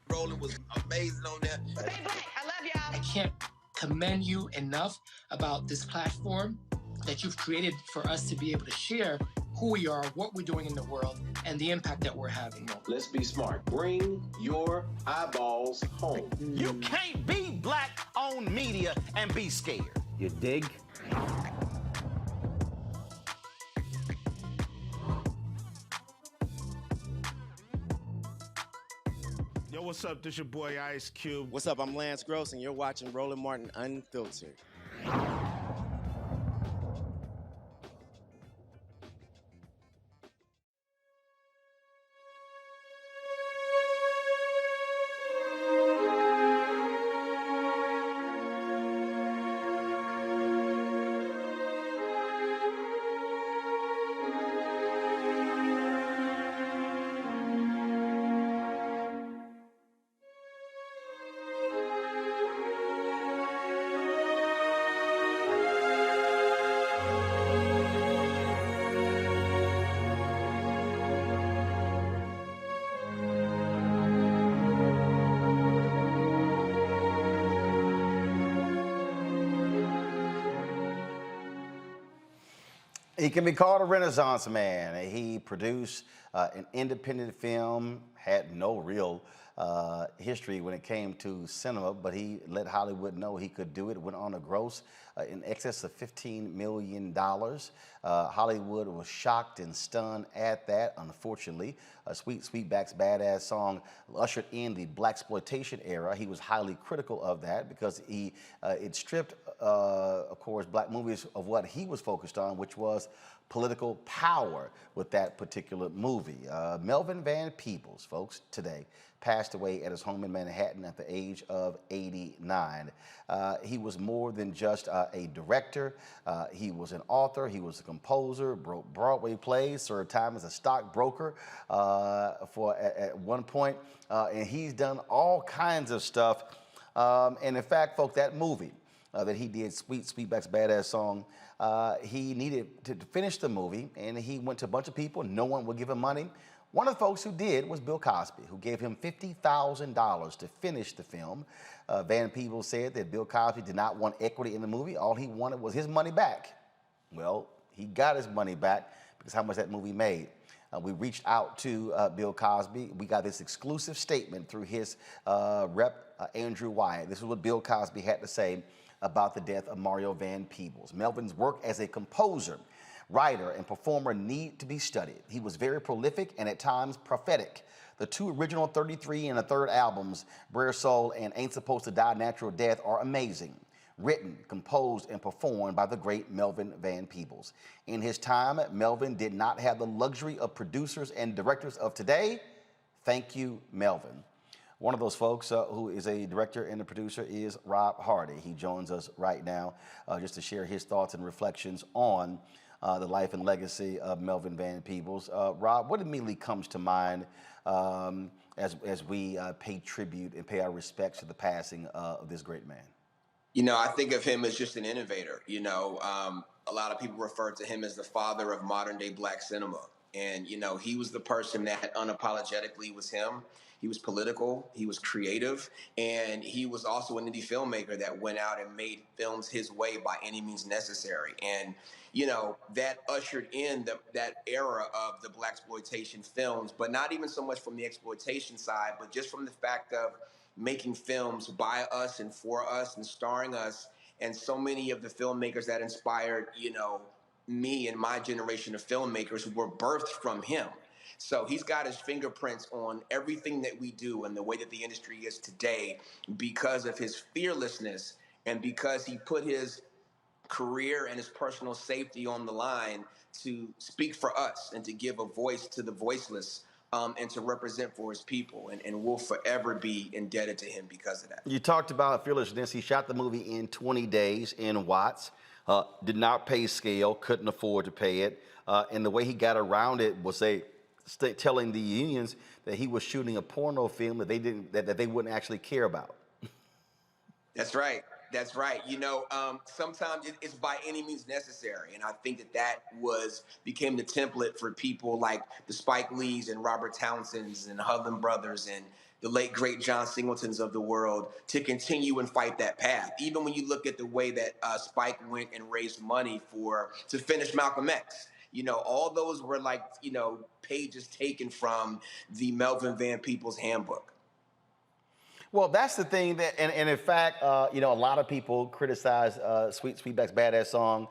Roland was amazing on there. Stay Black. I love y'all. I can't commend you enough about this platform that you've created for us to be able to share who we are, what we're doing in the world, and the impact that we're having. Let's be smart. Bring your eyeballs home. You can't be Black-owned media and be scared. You dig? Yo, what's up? This your boy Ice Cube. What's up? I'm Lance Gross, and you're watching Roland Martin Unfiltered. He can be called a Renaissance man. He produced an independent film, had no real history when it came to cinema, but he let Hollywood know he could do it. Went on a gross in excess of $15 million. Hollywood was shocked and stunned at that, unfortunately. Sweet Sweetback's Badass song ushered in the blaxploitation era. He was highly critical of that because it stripped, of course, black movies of what he was focused on, which was political power with that particular movie. Melvin Van Peebles, folks, today passed away at his home in Manhattan at the age of 89. He was more than just a director. He was an author. He was a composer, wrote Broadway plays, served time as a stockbroker at one point, and he's done all kinds of stuff. And in fact, folks, that movie that he did, Sweetback's Badass song, he needed to finish the movie, and he went to a bunch of people. No one would give him money. One of the folks who did was Bill Cosby, who gave him $50,000 to finish the film. Van Peebles said that Bill Cosby did not want equity in the movie. All he wanted was his money back. Well, he got his money back because how much that movie made. We reached out to Bill Cosby. We got this exclusive statement through his rep, Andrew Wyatt. This is what Bill Cosby had to say about the death of Mario Van Peebles. Melvin's work as a composer, writer, and performer need to be studied. He was very prolific and at times prophetic. The two original 33 and a third albums, Brer Soul and Ain't Supposed to Die Natural Death, are amazing. Written, composed, and performed by the great Melvin Van Peebles. In his time, Melvin did not have the luxury of producers and directors of today. Thank you, Melvin. One of those folks who is a director and a producer is Rob Hardy. He joins us right now just to share his thoughts and reflections on the life and legacy of Melvin Van Peebles. Rob, what immediately comes to mind as we pay tribute and pay our respects to the passing of this great man? You know, I think of him as just an innovator. You know, a lot of people refer to him as the father of modern day black cinema. And, you know, he was the person that unapologetically was him. He was political, he was creative, and he was also an indie filmmaker that went out and made films his way by any means necessary. And, you know, that ushered in that era of the blaxploitation films, but not even so much from the exploitation side, but just from the fact of making films by us and for us and starring us. And so many of the filmmakers that inspired, you know, me and my generation of filmmakers were birthed from him. So he's got his fingerprints on everything that we do and the way that the industry is today because of his fearlessness and because he put his career and his personal safety on the line to speak for us and to give a voice to the voiceless. And to represent for his people. And we'll forever be indebted to him because of that. You talked about fearlessness. He shot the movie in 20 days in Watts, did not pay scale, couldn't afford to pay it. And the way he got around it was telling the unions that he was shooting a porno film that they wouldn't actually care about. That's right. That's right. You know, sometimes it's by any means necessary. And I think that became the template for people like the Spike Lees and Robert Townsends and Hutlin brothers and the late, great John Singletons of the world to continue and fight that path. Even when you look at the way that Spike went and raised money to finish Malcolm X. You know, all those were like, you know, pages taken from the Melvin Van Peebles handbook. Well, that's the thing and in fact, you know, a lot of people criticize Sweetback's Badass Song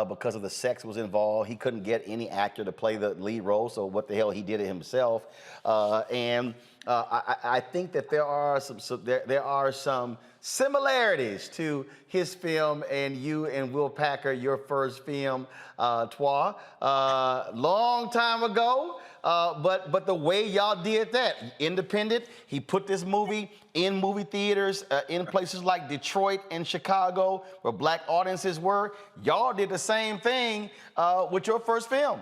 because of the sex was involved. He couldn't get any actor to play the lead role, so what the hell, he did it himself. I think that there are some similarities to his film and you and Will Packer, your first film, Trois, long time ago. But the way y'all did that, independent, he put this movie in movie theaters in places like Detroit and Chicago where black audiences were. Y'all did the same thing with your first film.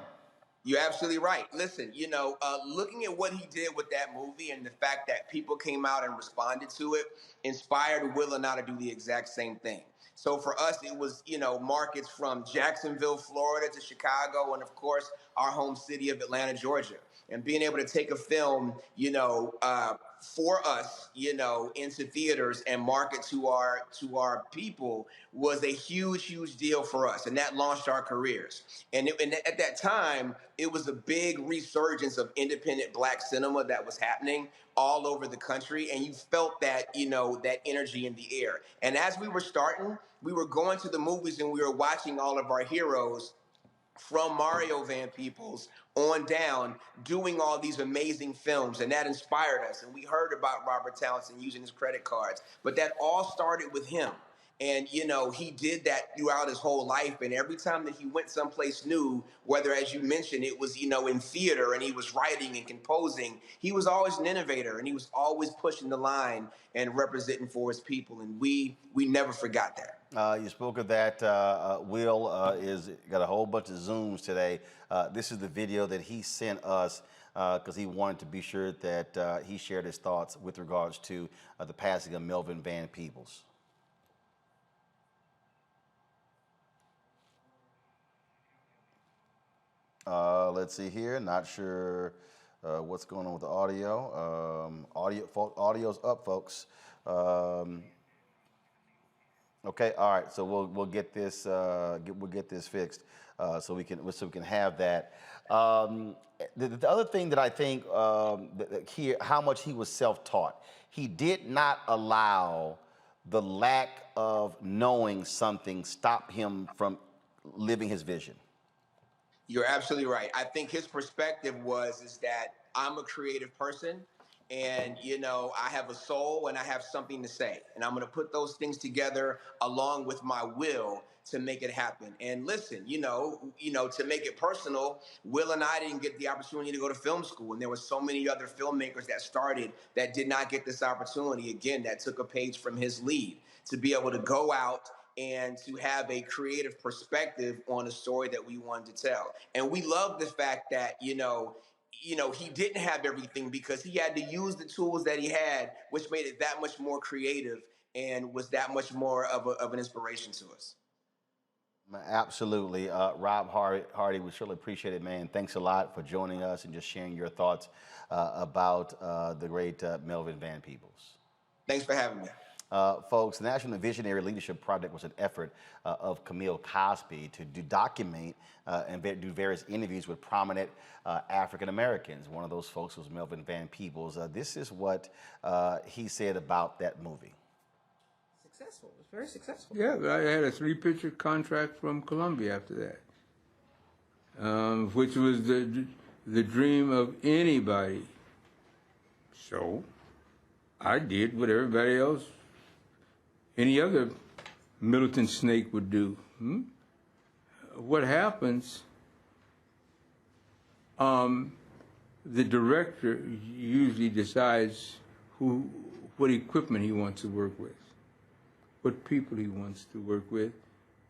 You're absolutely right. Listen, you know, looking at what he did with that movie and the fact that people came out and responded to it inspired Will and I to do the exact same thing. So for us, it was, you know, markets from Jacksonville, Florida to Chicago, and of course, our home city of Atlanta, Georgia. And being able to take a film, you know, for us, you know, into theaters and market to our people was a huge, huge deal for us. And that launched our careers. And at that time, it was a big resurgence of independent black cinema that was happening all over the country. And you felt that, you know, that energy in the air. And as we were starting, we were going to the movies and we were watching all of our heroes from Mario Van Peebles on down doing all these amazing films, and that inspired us. And we heard about Robert Townsend using his credit cards, but that all started with him. And, you know, he did that throughout his whole life. And every time that he went someplace new, whether, as you mentioned, it was, you know, in theater and he was writing and composing, he was always an innovator and he was always pushing the line and representing for his people. And we never forgot that. You spoke of that. Will is got a whole bunch of Zooms today. This is the video that he sent us because he wanted to be sure that he shared his thoughts with regards to the passing of Melvin Van Peebles. Let's see here. Not sure What's going on with the audio? Audio's up, folks. Okay, all right. So we'll get this we'll get this fixed so we can have that. The other thing that I think here, how much he was self-taught. He did not allow the lack of knowing something stop him from living his vision. You're absolutely right. I think his perspective is that I'm a creative person, and I have a soul and I have something to say, and I'm going to put those things together along with my will to make it happen. And listen, to make it personal, Will and I didn't get the opportunity to go to film school, and there were so many other filmmakers that started that did not get this opportunity. Again, that took a page from his lead to be able to go out and to have a creative perspective on a story that we wanted to tell. And we love the fact that, he didn't have everything because he had to use the tools that he had, which made it that much more creative and was that much more of an inspiration to us. Absolutely. Rob Hardy, we surely appreciate it, man. Thanks a lot for joining us and just sharing your thoughts about the great Melvin Van Peebles. Thanks for having me. Folks, the National Visionary Leadership Project was an effort of Camille Cosby to document and do various interviews with prominent African Americans. One of those folks was Melvin Van Peebles. This is what he said about that movie. Successful. It was very successful. Yeah, but I had a 3-picture contract from Columbia after that, which was the dream of anybody. So I did what everybody else, any other militant snake would do. What happens, the director usually decides what equipment he wants to work with, what people he wants to work with.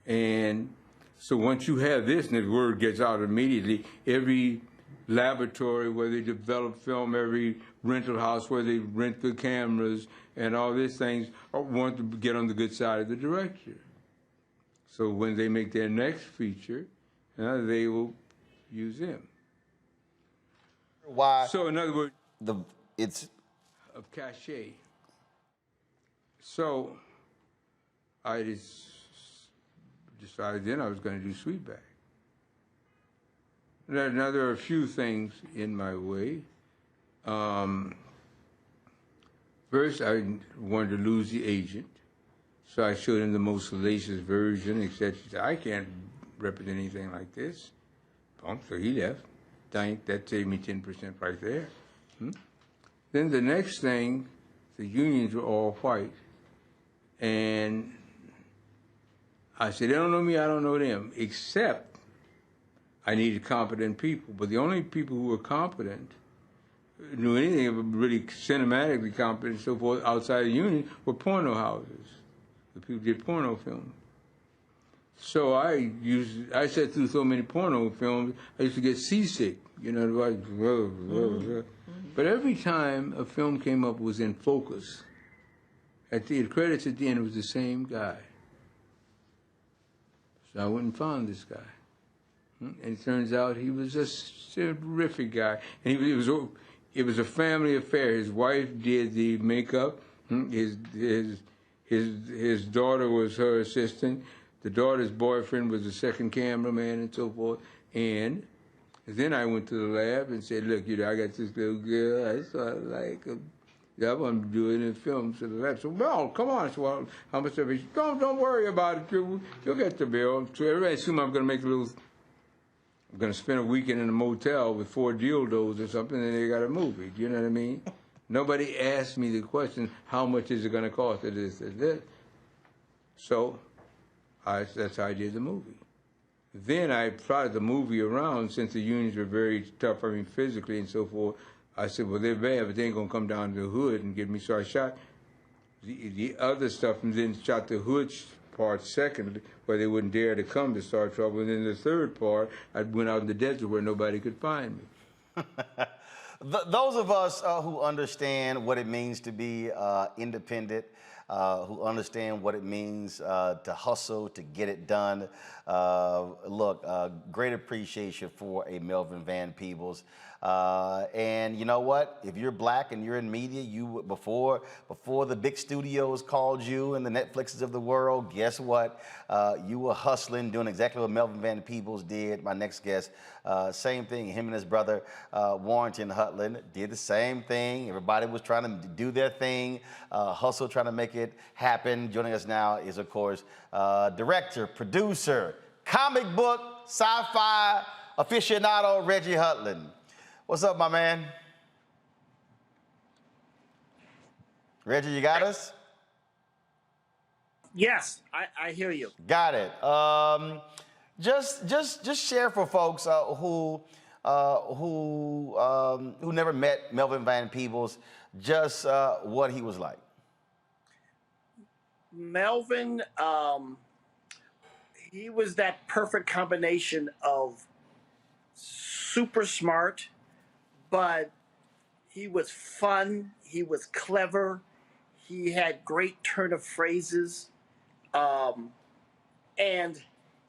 And so once you have this, and the word gets out immediately, every laboratory where they develop film, every rental house where they rent the cameras and all these things want to get on the good side of the director. So when they make their next feature, they will use him. Why? So in other words, it's of cachet. So I just decided then I was going to do Sweetback. Now there are a few things in my way. First, I wanted to lose the agent, so I showed him the most salacious version, etc. He said, I can't represent anything like this. So he left. That saved me 10% right there. Then the next thing, the unions were all white. And I said, they don't know me, I don't know them, except I needed competent people. But the only people who were competent, knew anything of really cinematically competent and so forth outside the union were porno houses. The people did porno films. So I sat through so many porno films, I used to get seasick, But every time a film came up, it was in focus. At the credits at the end, it was the same guy. So I went and found this guy. And it turns out he was a terrific guy. And it was a family affair. His wife did the makeup. His daughter was her assistant. The daughter's boyfriend was the second cameraman and so forth. And then I went to the lab and said, look, I got this little girl. I sort of like her. I want to do it in film. So the lab said, well, come on. So how much of it? Don't worry about it. You'll get the bill. So everybody assumed I'm going to spend a weekend in a motel with 4 dildos or something, and they got a movie. Do you know what I mean? Nobody asked me the question, how much is it going to cost? This. So that's how I did the movie. Then I plotted the movie around, since the unions were very tough, physically and so forth. I said, well, they're bad, but they ain't going to come down to the hood and get me. So I shot the other stuff and then shot the hood part second, where they wouldn't dare to come to start trouble. And then the third part, I went out in the desert where nobody could find me. Those of us who understand what it means to be independent, who understand what it means to hustle, to get it done. Look, great appreciation for a Melvin Van Peebles. And you know what? If you're black and you're in media, you before the big studios called you and the Netflixes of the world, guess what? You were hustling, doing exactly what Melvin Van Peebles did. My next guest, same thing. Him and his brother Warrington Hutlin did the same thing. Everybody was trying to do their thing, hustle, trying to make it happen. Joining us now is, of course, director, producer, comic book, sci-fi aficionado, Reggie Hutlin. What's up, my man? Reggie, you got us? Yes, I hear you. Got it. Just share for folks who never met Melvin Van Peebles, just what he was like. Melvin, he was that perfect combination of super smart, but he was fun, he was clever, he had great turn of phrases, and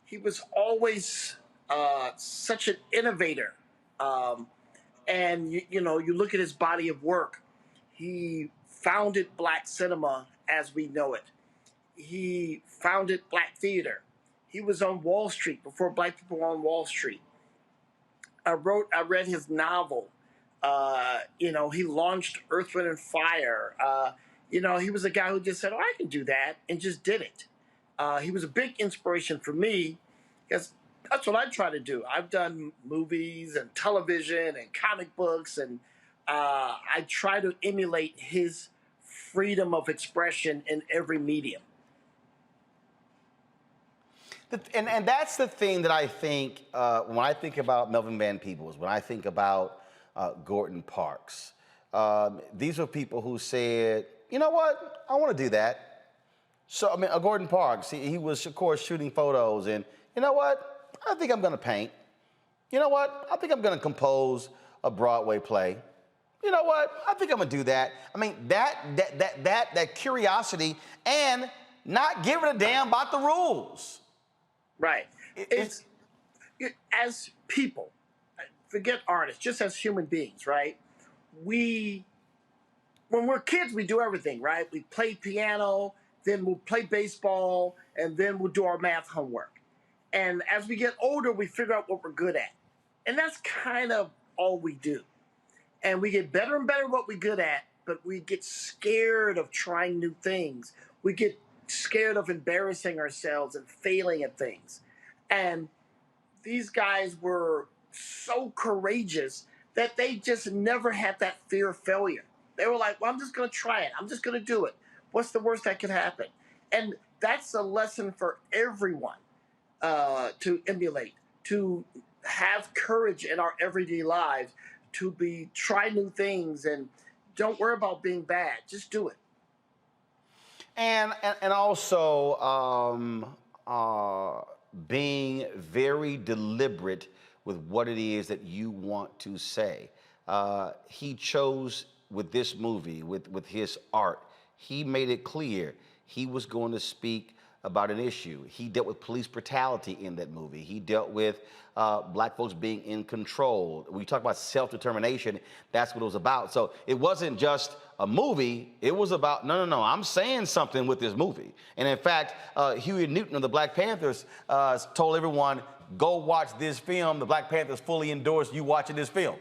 he was always such an innovator. And you know, you look at his body of work. He founded Black cinema as we know it. He founded Black theater. He was on Wall Street before Black people were on Wall Street. I read his novel. You know, he launched Earth, Wind, and Fire. You know, he was a guy who just said, "Oh, I can do that," and just did it. He was a big inspiration for me because that's what I try to do. I've done movies and television and comic books, and I try to emulate his freedom of expression in every medium. And that's the thing that I think, when I think about Melvin Van Peebles, when I think about Gordon Parks, these are people who said, you know what, I want to do that. So, I mean, Gordon Parks, he was, of course, shooting photos, and you know what, I think I'm going to paint. You know what, I think I'm going to compose a Broadway play. You know what, I think I'm going to do that. I mean, that curiosity and not giving a damn about the rules. Right. It's as people, forget artists, just as human beings, right? When we're kids, we do everything, right? We play piano, then we'll play baseball, and then we'll do our math homework. And as we get older, we figure out what we're good at. And that's kind of all we do. And we get better and better at what we're good at, but we get scared of trying new things. We get scared of embarrassing ourselves and failing at things. And these guys were so courageous that they just never had that fear of failure. They were like, well, I'm just going to try it. I'm just going to do it. What's the worst that could happen? And that's a lesson for everyone to emulate, to have courage in our everyday lives, to try new things and don't worry about being bad. Just do it. And also being very deliberate with what it is that you want to say. He chose with this movie, with his art, he made it clear he was going to speak about an issue. He dealt with police brutality in that movie. He dealt with black folks being in control. When you talk about self-determination, that's what it was about. So it wasn't just a movie, it was about, no, I'm saying something with this movie. And in fact, Huey Newton of the Black Panthers told everyone, go watch this film. The Black Panthers fully endorsed you watching this film.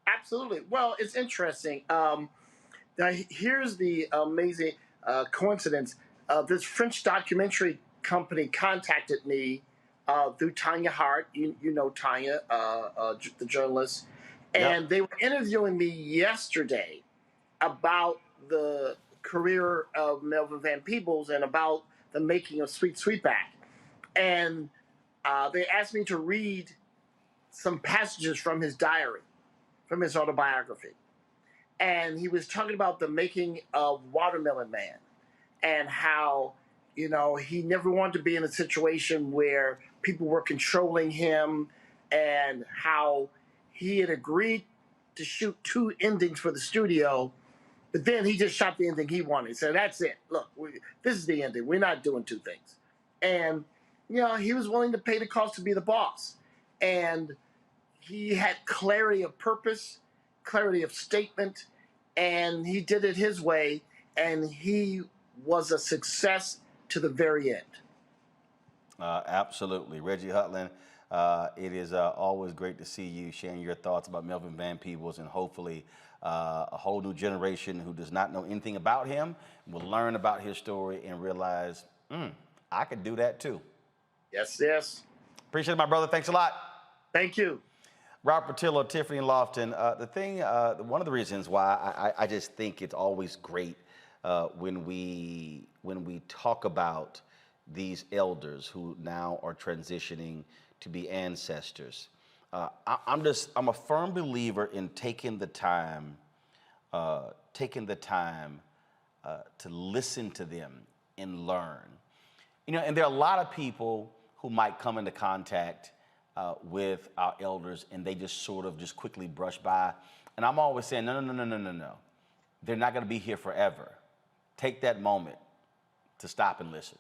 Absolutely. Well, it's interesting. Now, here's the amazing coincidence. This French documentary company contacted me through Tanya Hart. You know Tanya, the journalist. And They were interviewing me yesterday about the career of Melvin Van Peebles and about the making of Sweet Sweetback. And they asked me to read some passages from his diary, from his autobiography. And he was talking about the making of Watermelon Man and how, you know, he never wanted to be in a situation where people were controlling him, and how he had agreed to shoot 2 endings for the studio, But then he just shot the ending he wanted. He said, that's it. Look, this is the ending. We're not doing two things. And, he was willing to pay the cost to be the boss. And he had clarity of purpose, clarity of statement, and he did it his way. And he was a success to the very end. Absolutely. Reggie Hutlin, it is always great to see you sharing your thoughts about Melvin Van Peebles, and hopefully a whole new generation who does not know anything about him will learn about his story and realize, I could do that too. Yes, yes. Appreciate it, my brother. Thanks a lot. Thank you. Robert Patillo, Tiffany Lofton. One of the reasons why I just think it's always great when we talk about these elders who now are transitioning to be ancestors. I'm a firm believer in taking the time to listen to them and learn. And there are a lot of people who might come into contact with our elders and they just sort of just quickly brush by. And I'm always saying, no. They're not going to be here forever. Take that moment to stop and listen.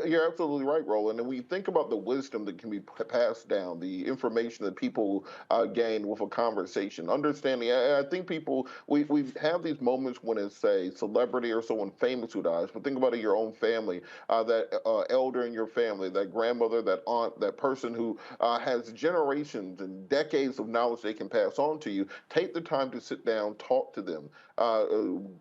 You're absolutely right, Roland. And when you think about the wisdom that can be passed down, the information that people gain with a conversation, understanding, I think we have these moments when it's a celebrity or someone famous who dies, but think about it in your own family, that elder in your family, that grandmother, that aunt, that person who has generations and decades of knowledge they can pass on to you. Take the time to sit down, talk to them,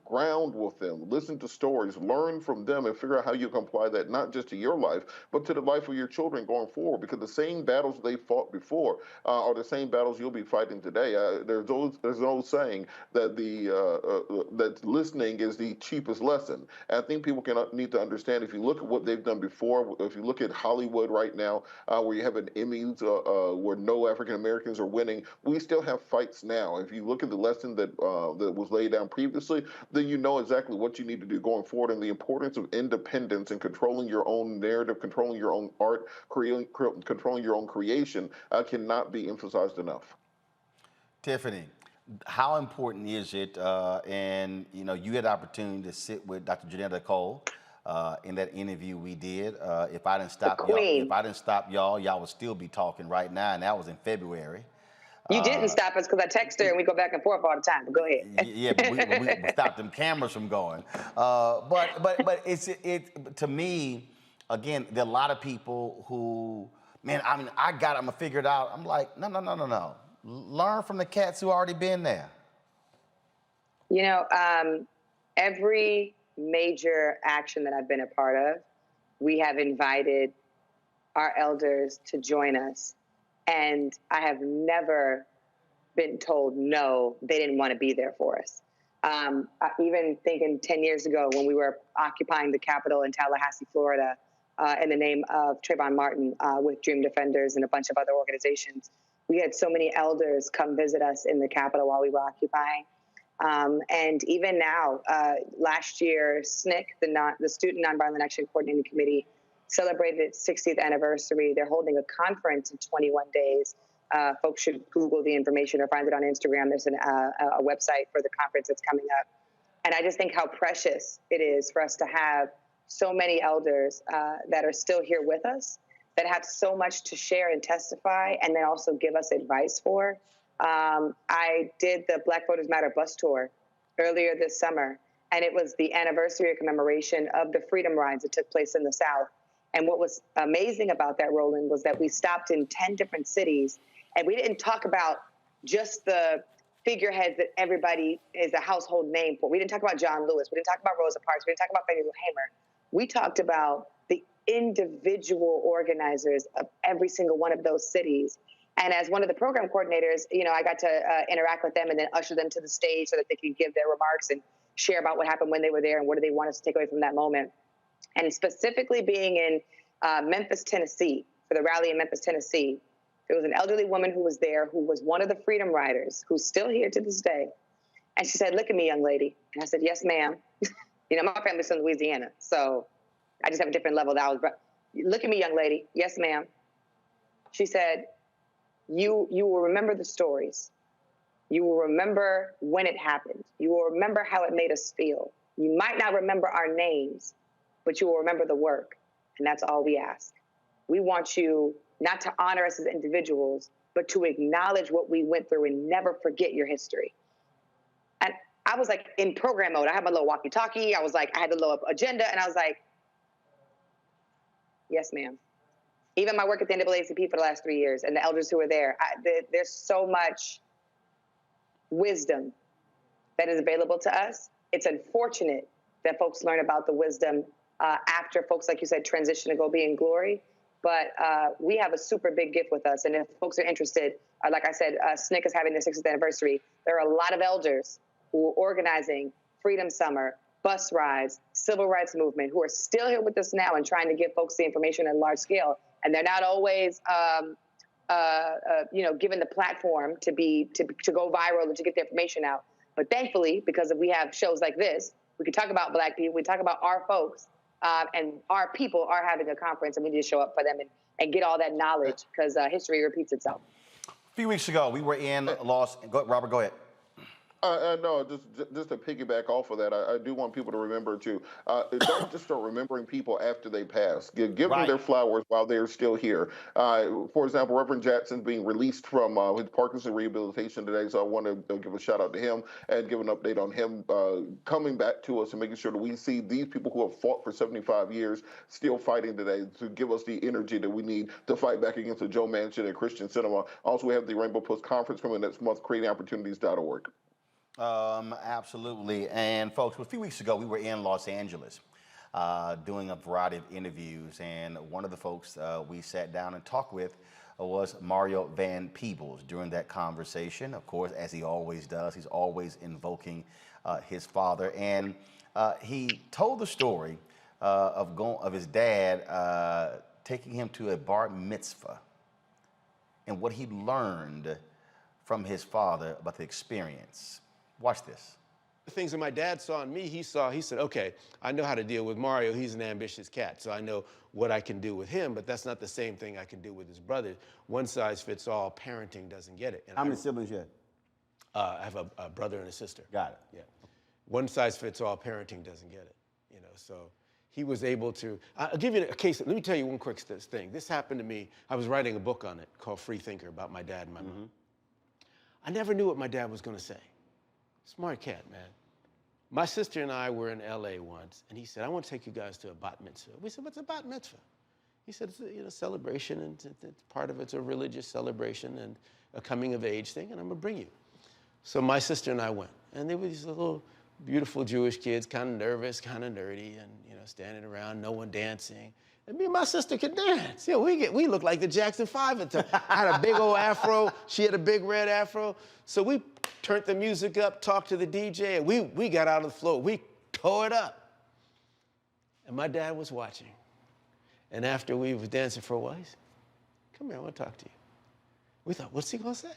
ground with them, listen to stories, learn from them, and figure out how you can apply that not just to your life, but to the life of your children going forward. Because the same battles they fought before are the same battles you'll be fighting today. There's an old saying that that listening is the cheapest lesson. And I think people need to understand, if you look at what they've done before, if you look at Hollywood right now, where you have an Emmys where no African Americans are winning, we still have fights now. If you look at the lesson that was laid down previously, then you know exactly what you need to do going forward, and the importance of independence and controlling your own narrative, controlling your own art, controlling your own creation cannot be emphasized enough. Tiffany, how important is it, and you had the opportunity to sit with Dr. Janetta Cole in that interview we did. If I didn't stop y'all, y'all would still be talking right now, and that was in February. You didn't stop us because I text her and we go back and forth all the time. But go ahead. Yeah, but we stopped them cameras from going. But it to me, again, there are a lot of people who, I'm gonna figure it out. I'm like, no. Learn from the cats who already been there. Every major action that I've been a part of, we have invited our elders to join us. And I have never been told, no, they didn't want to be there for us. Even thinking 10 years ago when we were occupying the Capitol in Tallahassee, Florida, in the name of Trayvon Martin with Dream Defenders and a bunch of other organizations, we had so many elders come visit us in the Capitol while we were occupying. And even now, last year, SNCC, the Student Nonviolent Action Coordinating Committee, celebrated its 60th anniversary. They're holding a conference in 21 days. Folks should Google the information or find it on Instagram. There's a website for the conference that's coming up. And I just think how precious it is for us to have so many elders that are still here with us, that have so much to share and testify, and then also give us advice for. I did the Black Voters Matter bus tour earlier this summer, and it was the anniversary or commemoration of the freedom rides that took place in the South. And what was amazing about that, Roland, was that we stopped in 10 different cities, and we didn't talk about just the figureheads that everybody is a household name for. We didn't talk about John Lewis. We didn't talk about Rosa Parks. We didn't talk about Fannie Lou Hamer. We talked about the individual organizers of every single one of those cities. And as one of the program coordinators, I got to interact with them and then usher them to the stage so that they could give their remarks and share about what happened when they were there and what do they want us to take away from that moment. And specifically being in Memphis, Tennessee, for the rally in Memphis, Tennessee, there was an elderly woman who was there who was one of the Freedom Riders, who's still here to this day. And she said, "Look at me, young lady." And I said, "Yes, ma'am." My family's from Louisiana, so I just have a different level that I was. "Look at me, young lady." "Yes, ma'am." She said, you will remember the stories. You will remember when it happened. You will remember how it made us feel. You might not remember our names, but you will remember the work. And that's all we ask. We want you not to honor us as individuals, but to acknowledge what we went through and never forget your history. And I was like in program mode. I had my little walkie-talkie. I was like, I had the little agenda, and I was like, yes, ma'am. Even my work at the NAACP for the last 3 years and the elders who are there, there's so much wisdom that is available to us. It's unfortunate that folks learn about the wisdom after folks, like you said, transition to go be in glory. But we have a super big gift with us. And if folks are interested, like I said, SNCC is having their 60th anniversary. There are a lot of elders who are organizing Freedom Summer, bus rides, civil rights movement, who are still here with us now and trying to give folks the information at a large scale. And they're not always given the platform to go viral and to get the information out. But thankfully, because we have shows like this, we can talk about Black people, we talk about our folks, and our people are having a conference, and we need to show up for them and get all that knowledge, because history repeats itself. A few weeks ago, we were in Robert, go ahead. No, just to piggyback off of that, I do want people to remember to don't just start remembering people after they pass. Give them their flowers while they're still here. For example, Reverend Jackson's being released from his Parkinson rehabilitation today, so I want to give a shout out to him and give an update on him coming back to us and making sure that we see these people who have fought for 75 years still fighting today to give us the energy that we need to fight back against the Joe Manchin and Christian cinema. Also, we have the Rainbow Plus Conference coming next month, creatingopportunities.org. Absolutely. And folks, a few weeks ago, we were in Los Angeles doing a variety of interviews. And one of the folks we sat down and talked with was Mario Van Peebles. During that conversation, of course, as he always does, he's always invoking his father. And he told the story of his dad taking him to a bar mitzvah and what he learned from his father about the experience. Watch this. The things that my dad saw in me, he said, okay, I know how to deal with Mario. He's an ambitious cat, so I know what I can do with him, but that's not the same thing I can do with his brother. One size fits all. Parenting doesn't get it. And how many siblings you have? I have a brother and a sister. Got it. Yeah. One size fits all. Parenting doesn't get it. So he was able to. I'll give you a case. Let me tell you one quick thing. This happened to me. I was writing a book on it called Free Thinker about my dad and my mom. I never knew what my dad was going to say. Smart cat, man. My sister and I were in LA once, and he said, I want to take you guys to a bat mitzvah. We said, what's a bat mitzvah? He said, it's a celebration, and part of it's a religious celebration and a coming of age thing, and I'm going to bring you. So my sister and I went, and they were these little beautiful Jewish kids, kind of nervous, kind of nerdy, and standing around, no one dancing. And me and my sister could dance. We looked like the Jackson 5 at the time. I had a big old afro. She had a big red afro. So we turned the music up, talked to the DJ, and we got out of the floor. We tore it up. And my dad was watching. And after we were dancing for a while, he said, come here, I want to talk to you. We thought, what's he going to say,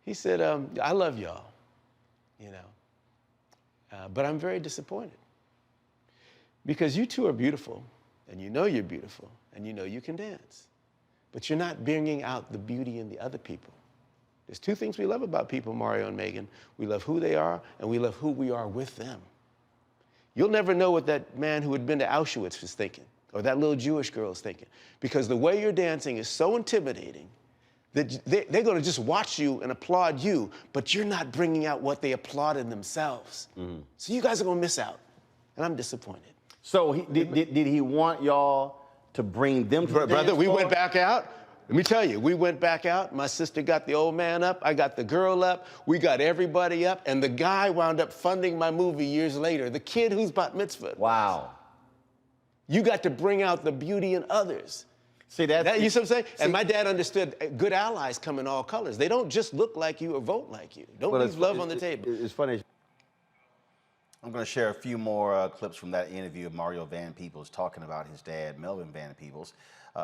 He said, I love y'all, but I'm very disappointed. Because you two are beautiful. And you know you're beautiful, and you know you can dance. But you're not bringing out the beauty in the other people. There's two things we love about people, Mario and Megan. We love who they are, and we love who we are with them. You'll never know what that man who had been to Auschwitz was thinking, or that little Jewish girl is thinking, because the way you're dancing is so intimidating that they're going to just watch you and applaud you, but you're not bringing out what they applaud in themselves. So you guys are going to miss out, and I'm disappointed. So did he want y'all to bring them to the Brother, dance we floor? went back out. Let me tell you, we went back out. My sister got the old man up. I got the girl up. We got everybody up. And the guy wound up funding my movie years later, the kid who's bat mitzvah. Wow. You got to bring out the beauty in others. See, you see what I'm saying? And my dad understood good allies come in all colors. They don't just look like you or vote like you. Don't leave love on the table. It's funny. I'm going to share a few more clips from that interview of Mario Van Peebles talking about his dad, Melvin Van Peebles.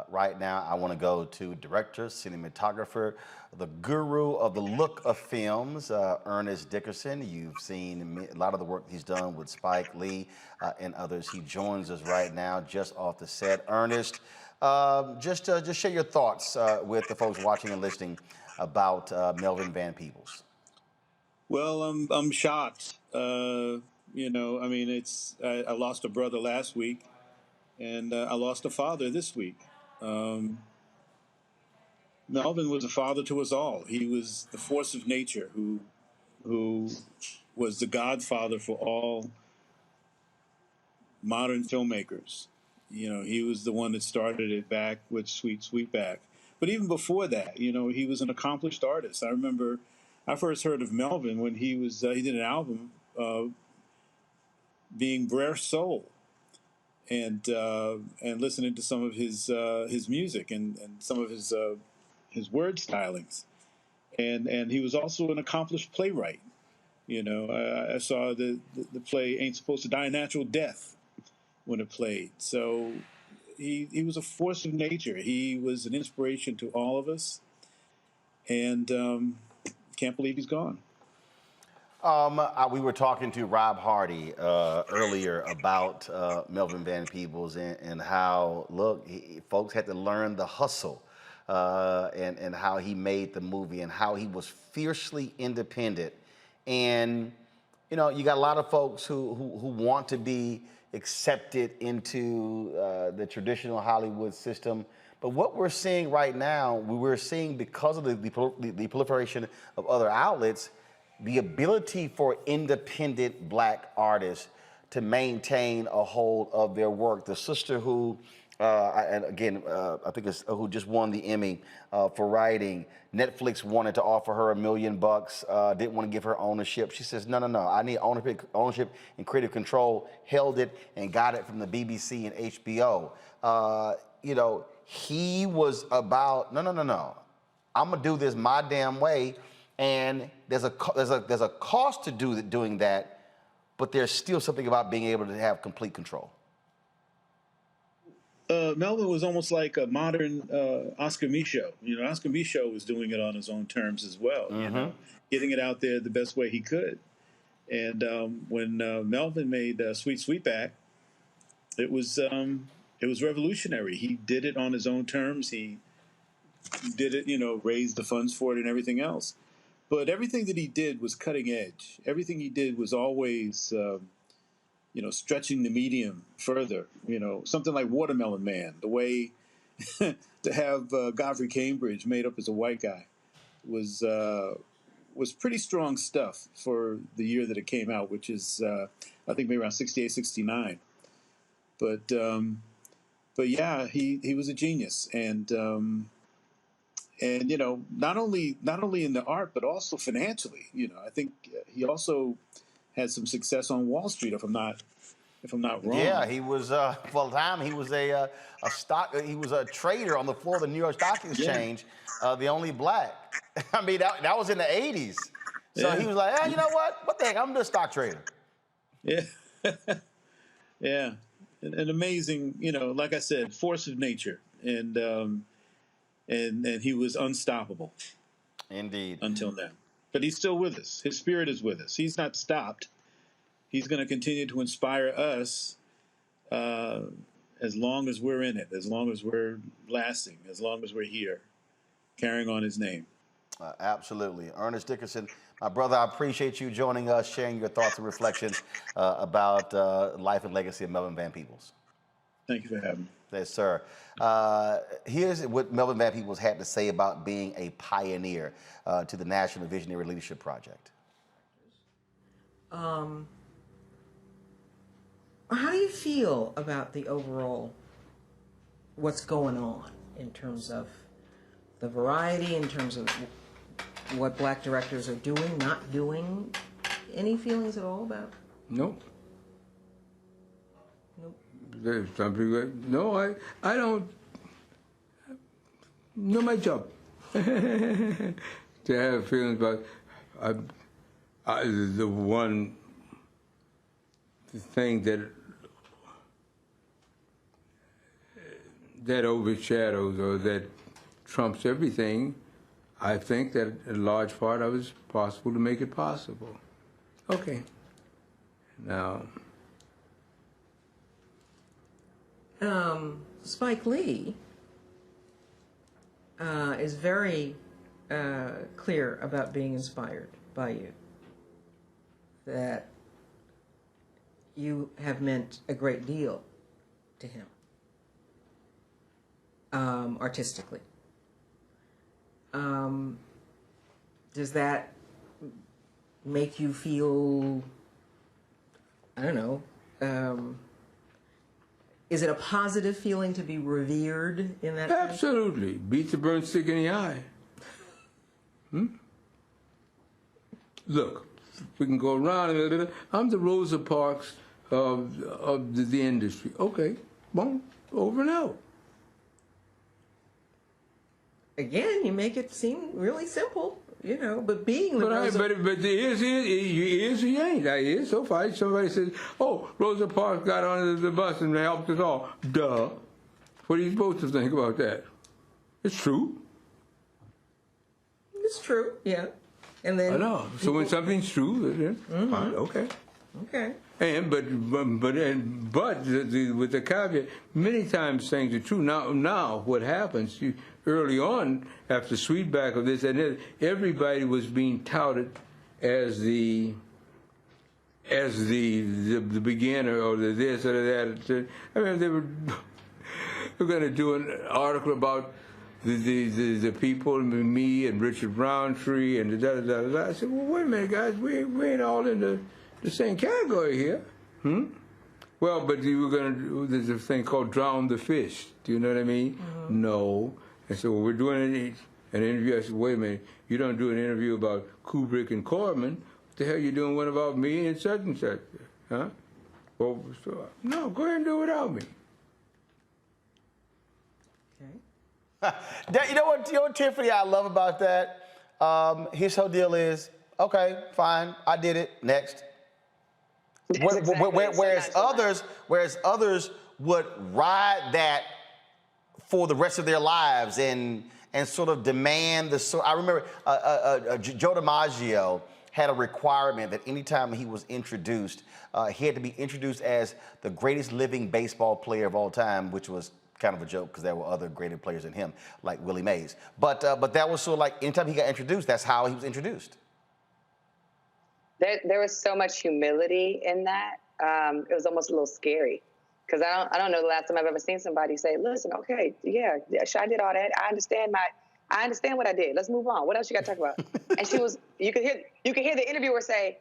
Right now, I want to go to director, cinematographer, the guru of the look of films, Ernest Dickerson. You've seen a lot of the work he's done with Spike Lee and others. He joins us right now just off the set. Ernest, just share your thoughts with the folks watching and listening about Melvin Van Peebles. Well, I'm shocked. You know, I mean, I lost a brother last week, and I lost a father this week. Melvin was a father to us all. He was the force of nature who was the godfather for all modern filmmakers. You know, he was the one that started it back with Sweet Sweetback. But even before that, you know, he was an accomplished artist. I remember I first heard of Melvin when he did an album being Brer Soul, and listening to some of his music and some of his word stylings, and he was also an accomplished playwright. You know, I saw the play Ain't Supposed to Die a Natural Death when it played. So he was a force of nature. He was an inspiration to all of us, and can't believe he's gone. We were talking to Rob Hardy earlier about Melvin Van Peebles and how, look, folks had to learn the hustle and how he made the movie and how he was fiercely independent. And, you know, you got a lot of folks who want to be accepted into the traditional Hollywood system. But what we're seeing right now, we're seeing because of the proliferation of other outlets, the ability for independent Black artists to maintain a hold of their work. The sister who, and again, I think it's who just won the Emmy for writing, Netflix wanted to offer her $1 million, didn't want to give her ownership. She says, no, I need ownership and creative control, held it and got it from the BBC and HBO. You know, he was about, no, I'm gonna do this my damn way. And there's a cost to doing that, but there's still something about being able to have complete control. Melvin was almost like a modern Oscar Micheaux. You know, Oscar Micheaux was doing it on his own terms as well. You know, getting it out there the best way he could. And when Melvin made Sweet Sweetback, it was revolutionary. He did it on his own terms. He did it, you know, raised the funds for it and everything else. But everything that he did was cutting edge. Everything he did was always, you know, stretching the medium further. You know, something like Watermelon Man, the way to have Godfrey Cambridge made up as a white guy was pretty strong stuff for the year that it came out, which is, I think, maybe around 68, 69. But yeah, he was a genius. And you know, not only in the art, but also financially. You know, I think he also had some success on Wall Street, if I'm not wrong. Yeah, he was for a time he was he was a trader on the floor of the New York Stock Exchange, the only Black. I mean, that was in the '80s. So he was like, you know what the heck, I'm just a stock trader. Yeah, yeah, an amazing, you know, like I said, force of nature, and he was unstoppable. Indeed. Until now. But he's still with us. His spirit is with us. He's not stopped. He's going to continue to inspire us as long as we're in it, as long as we're lasting, as long as we're here, carrying on his name. Absolutely. Ernest Dickerson, my brother, I appreciate you joining us, sharing your thoughts and reflections about life and legacy of Melvin Van Peebles. Thank you for having me. Yes, sir. Here's what Melvin Van Peebles had to say about being a pioneer to the National Visionary Leadership Project. How do you feel about the overall, what's going on in terms of the variety, in terms of what Black directors are doing, not doing? Any feelings at all about? Nope. There's something like, no, I don't know my job. To have feelings about, the one thing that overshadows or that trumps everything, I think that a large part of it is possible to make it possible. Okay. Now, Spike Lee is very clear about being inspired by you. that you have meant a great deal to him, artistically. Does that make you feel, I don't know, is it a positive feeling to be revered in that sense? Absolutely. Beats the burnt stick in the eye. Look, we can go around a little. I'm the Rosa Parks of the industry. Okay, boom, over and out. Again, you make it seem really simple, you know, but being the But the is he ain't. I is so far. Somebody says, "Oh, Rosa Parks got onto the bus and helped us all." Duh. What are you supposed to think about that? It's true. It's true, yeah. And then I know. So when something's true, fine, okay. Okay. And but with the caveat, many times things are true. Now what happens? Early on, after Sweetback of this and that, everybody was being touted as the beginner or the this or that. I mean, they were going to do an article about the people, me and Richard Roundtree and da-da-da-da. I said, well, wait a minute, guys, we ain't all in the same category here. Well, but you were going to do, there's a thing called drown the fish. Do you know what I mean? No. And so we're doing an interview. I said, wait a minute, you don't do an interview about Kubrick and Corman. What the hell you doing one about me and such and such? Huh? Well, so, no, go ahead and do it without me. You know what, Tiffany, I love about that? His whole deal is, okay, fine, I did it, next. Whereas others would ride that for the rest of their lives and sort of demand the. I remember Joe DiMaggio had a requirement that anytime he was introduced, he had to be introduced as the greatest living baseball player of all time, which was kind of a joke because there were other greater players than him, like Willie Mays. But that was sort of like anytime he got introduced, that's how he was introduced. There was so much humility in that. It was almost a little scary because I don't know the last time I've ever seen somebody say, "Listen, okay, yeah, I did all that. I understand what I did. Let's move on. What else you got to talk about?" And you could hear the interviewer say,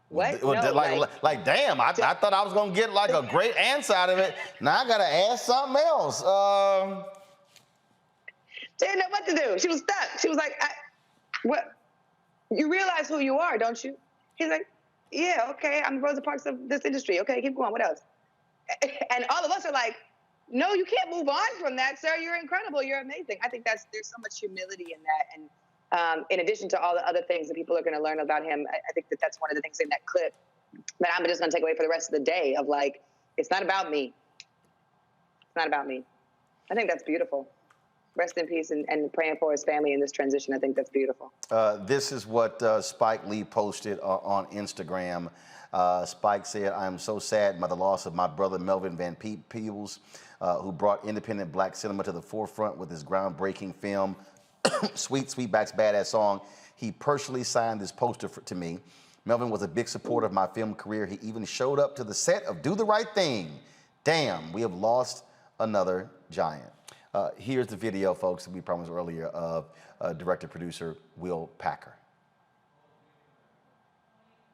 "What? Well, No, like, damn, I thought I was gonna get like a great answer out of it. Now I gotta ask something else." She didn't know what to do. She was stuck. She was like, "What? You realize who you are, don't you?" He's like, "Yeah, okay, I'm Rosa Parks of this industry. Okay, keep going. What else?" And all of us are like, "No, you can't move on from that, sir. You're incredible. You're amazing." I think there's so much humility in that. And in addition to all the other things that people are going to learn about him, I think that's one of the things in that clip that I'm just going to take away for the rest of the day of like, it's not about me. It's not about me. I think that's beautiful. Rest in peace and praying for his family in this transition. I think that's beautiful. This is what Spike Lee posted on Instagram. Spike said, "I am so saddened by the loss of my brother Melvin Van Peebles, who brought independent black cinema to the forefront with his groundbreaking film, Sweetback's Badass Song. He personally signed this poster to me. Melvin was a big supporter of my film career. He even showed up to the set of Do the Right Thing. Damn, we have lost another giant." Here's the video, folks, that we promised earlier of director-producer Will Packer.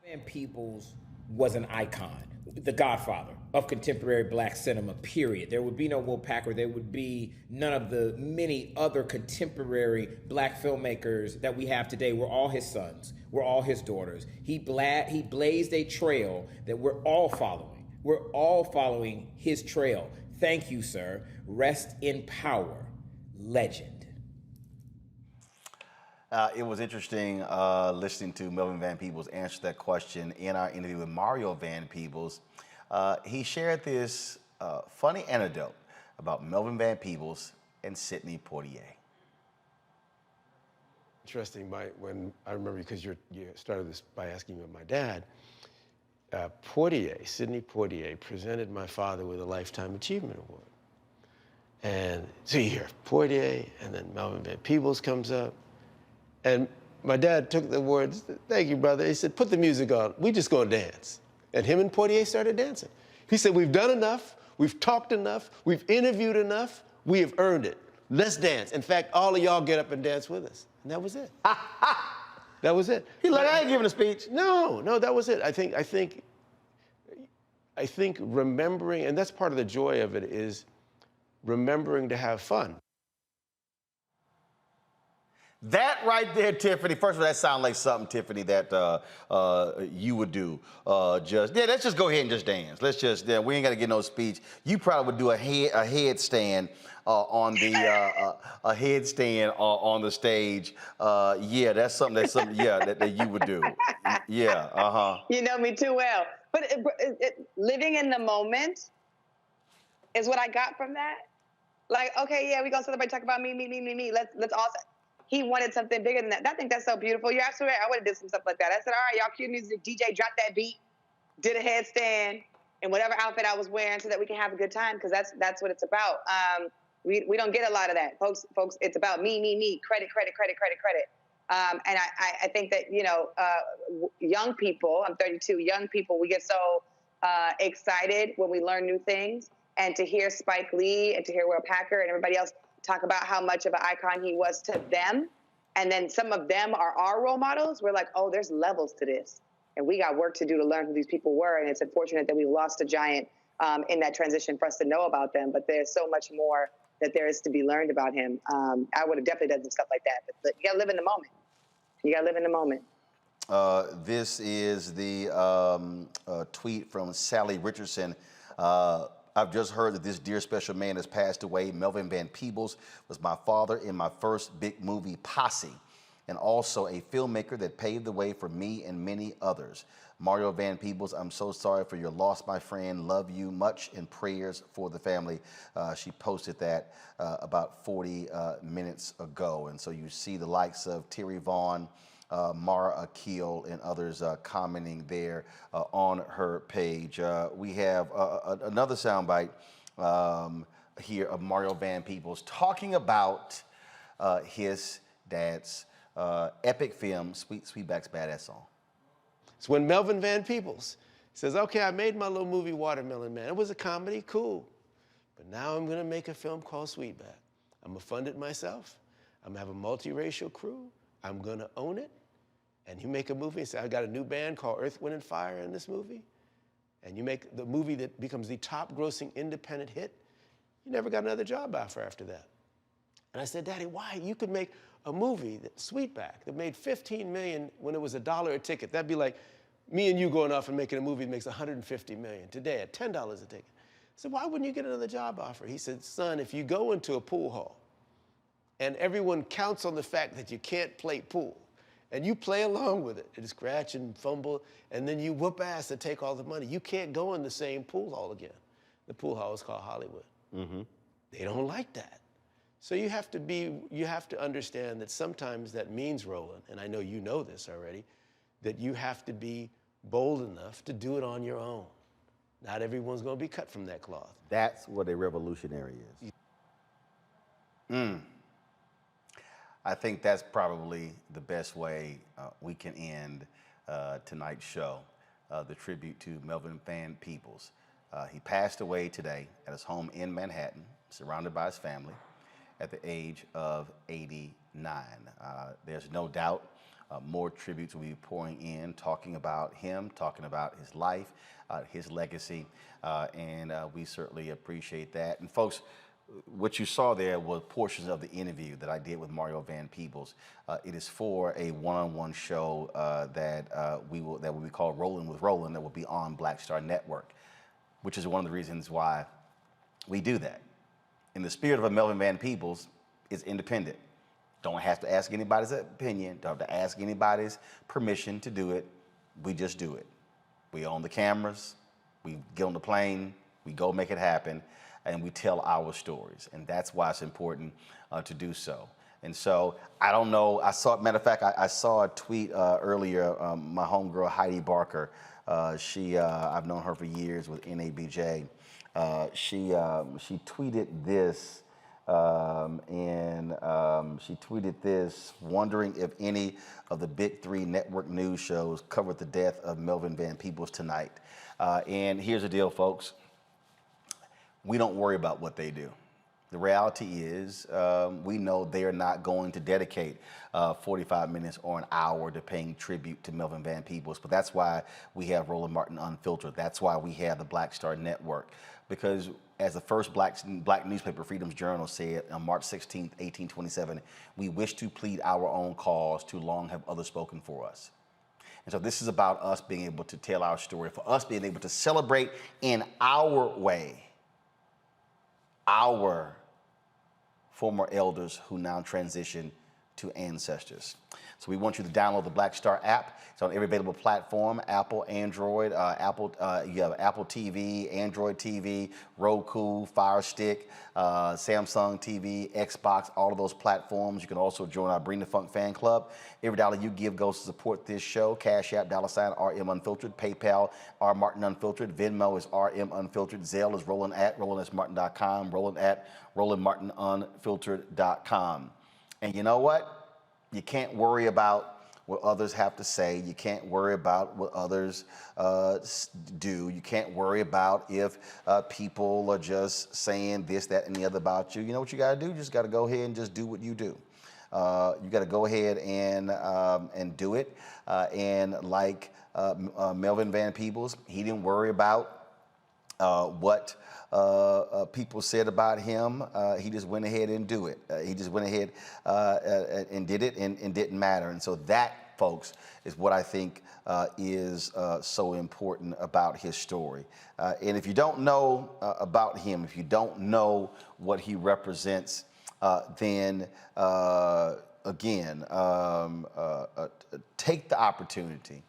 Van Peebles was an icon, the godfather of contemporary black cinema, period. There would be no Will Packer. There would be none of the many other contemporary black filmmakers that we have today. We're all his sons. We're all his daughters. He blazed a trail that we're all following. We're all following his trail. Thank you, sir. Rest in power. Legend. It was interesting listening to Melvin Van Peebles answer that question in our interview with Mario Van Peebles. He shared this funny anecdote about Melvin Van Peebles and Sidney Poitier. Interesting, when I remember, because you started this by asking about my dad, Sidney Poitier presented my father with a Lifetime Achievement Award. And so you hear Poitier, and then Melvin Van Peebles comes up. And my dad took the words, thank you, brother. He said, put the music on. We just gonna dance. And him and Portier started dancing. He said, we've done enough. We've talked enough. We've interviewed enough. We have earned it. Let's dance. In fact, all of y'all get up and dance with us. And that was it. That was it. He's like, I ain't giving a speech. No, that was it. I think remembering, and that's part of the joy of it, is remembering to have fun. That right there, Tiffany. First of all, that sounds like something, Tiffany, that you would do. Let's just go ahead and just dance. Let's just, we ain't got to get no speech. You probably would do a headstand on the stage. That's something that you would do. Yeah, You know me too well. But living in the moment is what I got from that. Like, okay, yeah, we gonna celebrate, talk about me. Let's all. He wanted something bigger than that. I think that's so beautiful. You're absolutely right. I would have did some stuff like that. I said, all right, y'all cue music, DJ, drop that beat, did a headstand in whatever outfit I was wearing so that we can have a good time, because that's what it's about. We don't get a lot of that. Folks, it's about me, credit. And I think that, young people, I'm 32, young people, we get so excited when we learn new things. And to hear Spike Lee and to hear Will Packer and everybody else talk about how much of an icon he was to them, and then some of them are our role models, we're like, oh, there's levels to this. And we got work to do to learn who these people were, and it's unfortunate that we lost a giant in that transition for us to know about them, but there's so much more that there is to be learned about him. I would have definitely done some stuff like that, but you gotta live in the moment. You gotta live in the moment. This is the tweet from Sally Richardson. I've just heard that this dear special man has passed away. Melvin Van Peebles was my father in my first big movie, Posse, and also a filmmaker that paved the way for me and many others. Mario Van Peebles, I'm so sorry for your loss, my friend. Love you much, and prayers for the family. She posted that about 40 minutes ago. And so you see the likes of Terry Vaughn, Mara Akil, and others commenting there on her page. We have another soundbite here of Mario Van Peebles talking about his dad's epic film, Sweetback's Badass Song. It's when Melvin Van Peebles says, okay, I made my little movie Watermelon Man. It was a comedy, cool. But now I'm gonna make a film called Sweetback. I'm gonna fund it myself. I'm gonna have a multiracial crew. I'm gonna own it. And you make a movie and say, I got a new band called Earth, Wind, and Fire in this movie. And you make the movie that becomes the top grossing independent hit. You never got another job offer after that. And I said, Daddy, why? You could make a movie, Sweetback, that made $15 million when it was $1 a ticket. That'd be like me and you going off and making a movie that makes $150 million today at $10 a ticket. I said, why wouldn't you get another job offer? He said, son, if you go into a pool hall and everyone counts on the fact that you can't play pool, and you play along with it, and scratch and fumble, and then you whoop ass and take all the money, you can't go in the same pool hall again. The pool hall is called Hollywood. Mm-hmm. They don't like that. So you have to understand that sometimes that means, Roland, and I know you know this already, that you have to be bold enough to do it on your own. Not everyone's gonna be cut from that cloth. That's what a revolutionary is. I think that's probably the best way we can end tonight's show, the tribute to Melvin Van Peebles. He passed away today at his home in Manhattan, surrounded by his family, at the age of 89. There's no doubt more tributes will be pouring in, talking about him, talking about his life, his legacy, and we certainly appreciate that. And folks, what you saw there was portions of the interview that I did with Mario Van Peebles. It is for a one-on-one show that will be called Rollin' with Roland, that will be on Black Star Network, which is one of the reasons why we do that. In the spirit of a Melvin Van Peebles, it's independent. Don't have to ask anybody's opinion, don't have to ask anybody's permission to do it. We just do it. We own the cameras, we get on the plane, we go make it happen, and we tell our stories. And that's why it's important to do so. And so, I don't know, matter of fact, I saw a tweet earlier, my homegirl Heidi Barker, I've known her for years with NABJ. She tweeted this She tweeted this, wondering if any of the big three network news shows covered the death of Melvin Van Peebles tonight. And here's the deal, folks. We don't worry about what they do. The reality is, we know they are not going to dedicate 45 minutes or an hour to paying tribute to Melvin Van Peebles. But that's why we have Roland Martin Unfiltered. That's why we have the Black Star Network. Because as the first black newspaper, Freedom's Journal, said on March 16th, 1827, we wish to plead our own cause, too long have others spoken for us. And so this is about us being able to tell our story, for us being able to celebrate in our way our former elders who now transition to ancestors. So we want you to download the Black Star app. It's on every available platform: Apple, Android, you have Apple TV, Android TV, Roku, Fire Stick, Samsung TV, Xbox, all of those platforms. You can also join our Bring the Funk fan club. Every dollar you give goes to support this show. Cash App, $RM Unfiltered. PayPal, R Martin Unfiltered. Venmo is RM Unfiltered. Zelle is Roland at RolandSMartin.com. Roland at RolandMartinUnfiltered.com. And you know what? You can't worry about what others have to say. You can't worry about what others do. You can't worry about if people are just saying this, that, and the other about you. You know what you got to do? You just got to go ahead and just do what you do. You got to go ahead and do it. And like Melvin Van Peebles, he didn't worry about what people said about him. He just went ahead and do it. He just went ahead and did it, and didn't matter. And so that, folks, is what I think is so important about his story. And if you don't know about him, if you don't know what he represents, then again, take the opportunity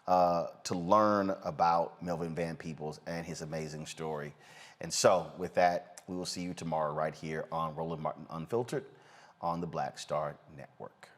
to learn about Melvin Van Peebles and his amazing story. And so with that, we will see you tomorrow right here on Roland Martin Unfiltered on the Black Star Network.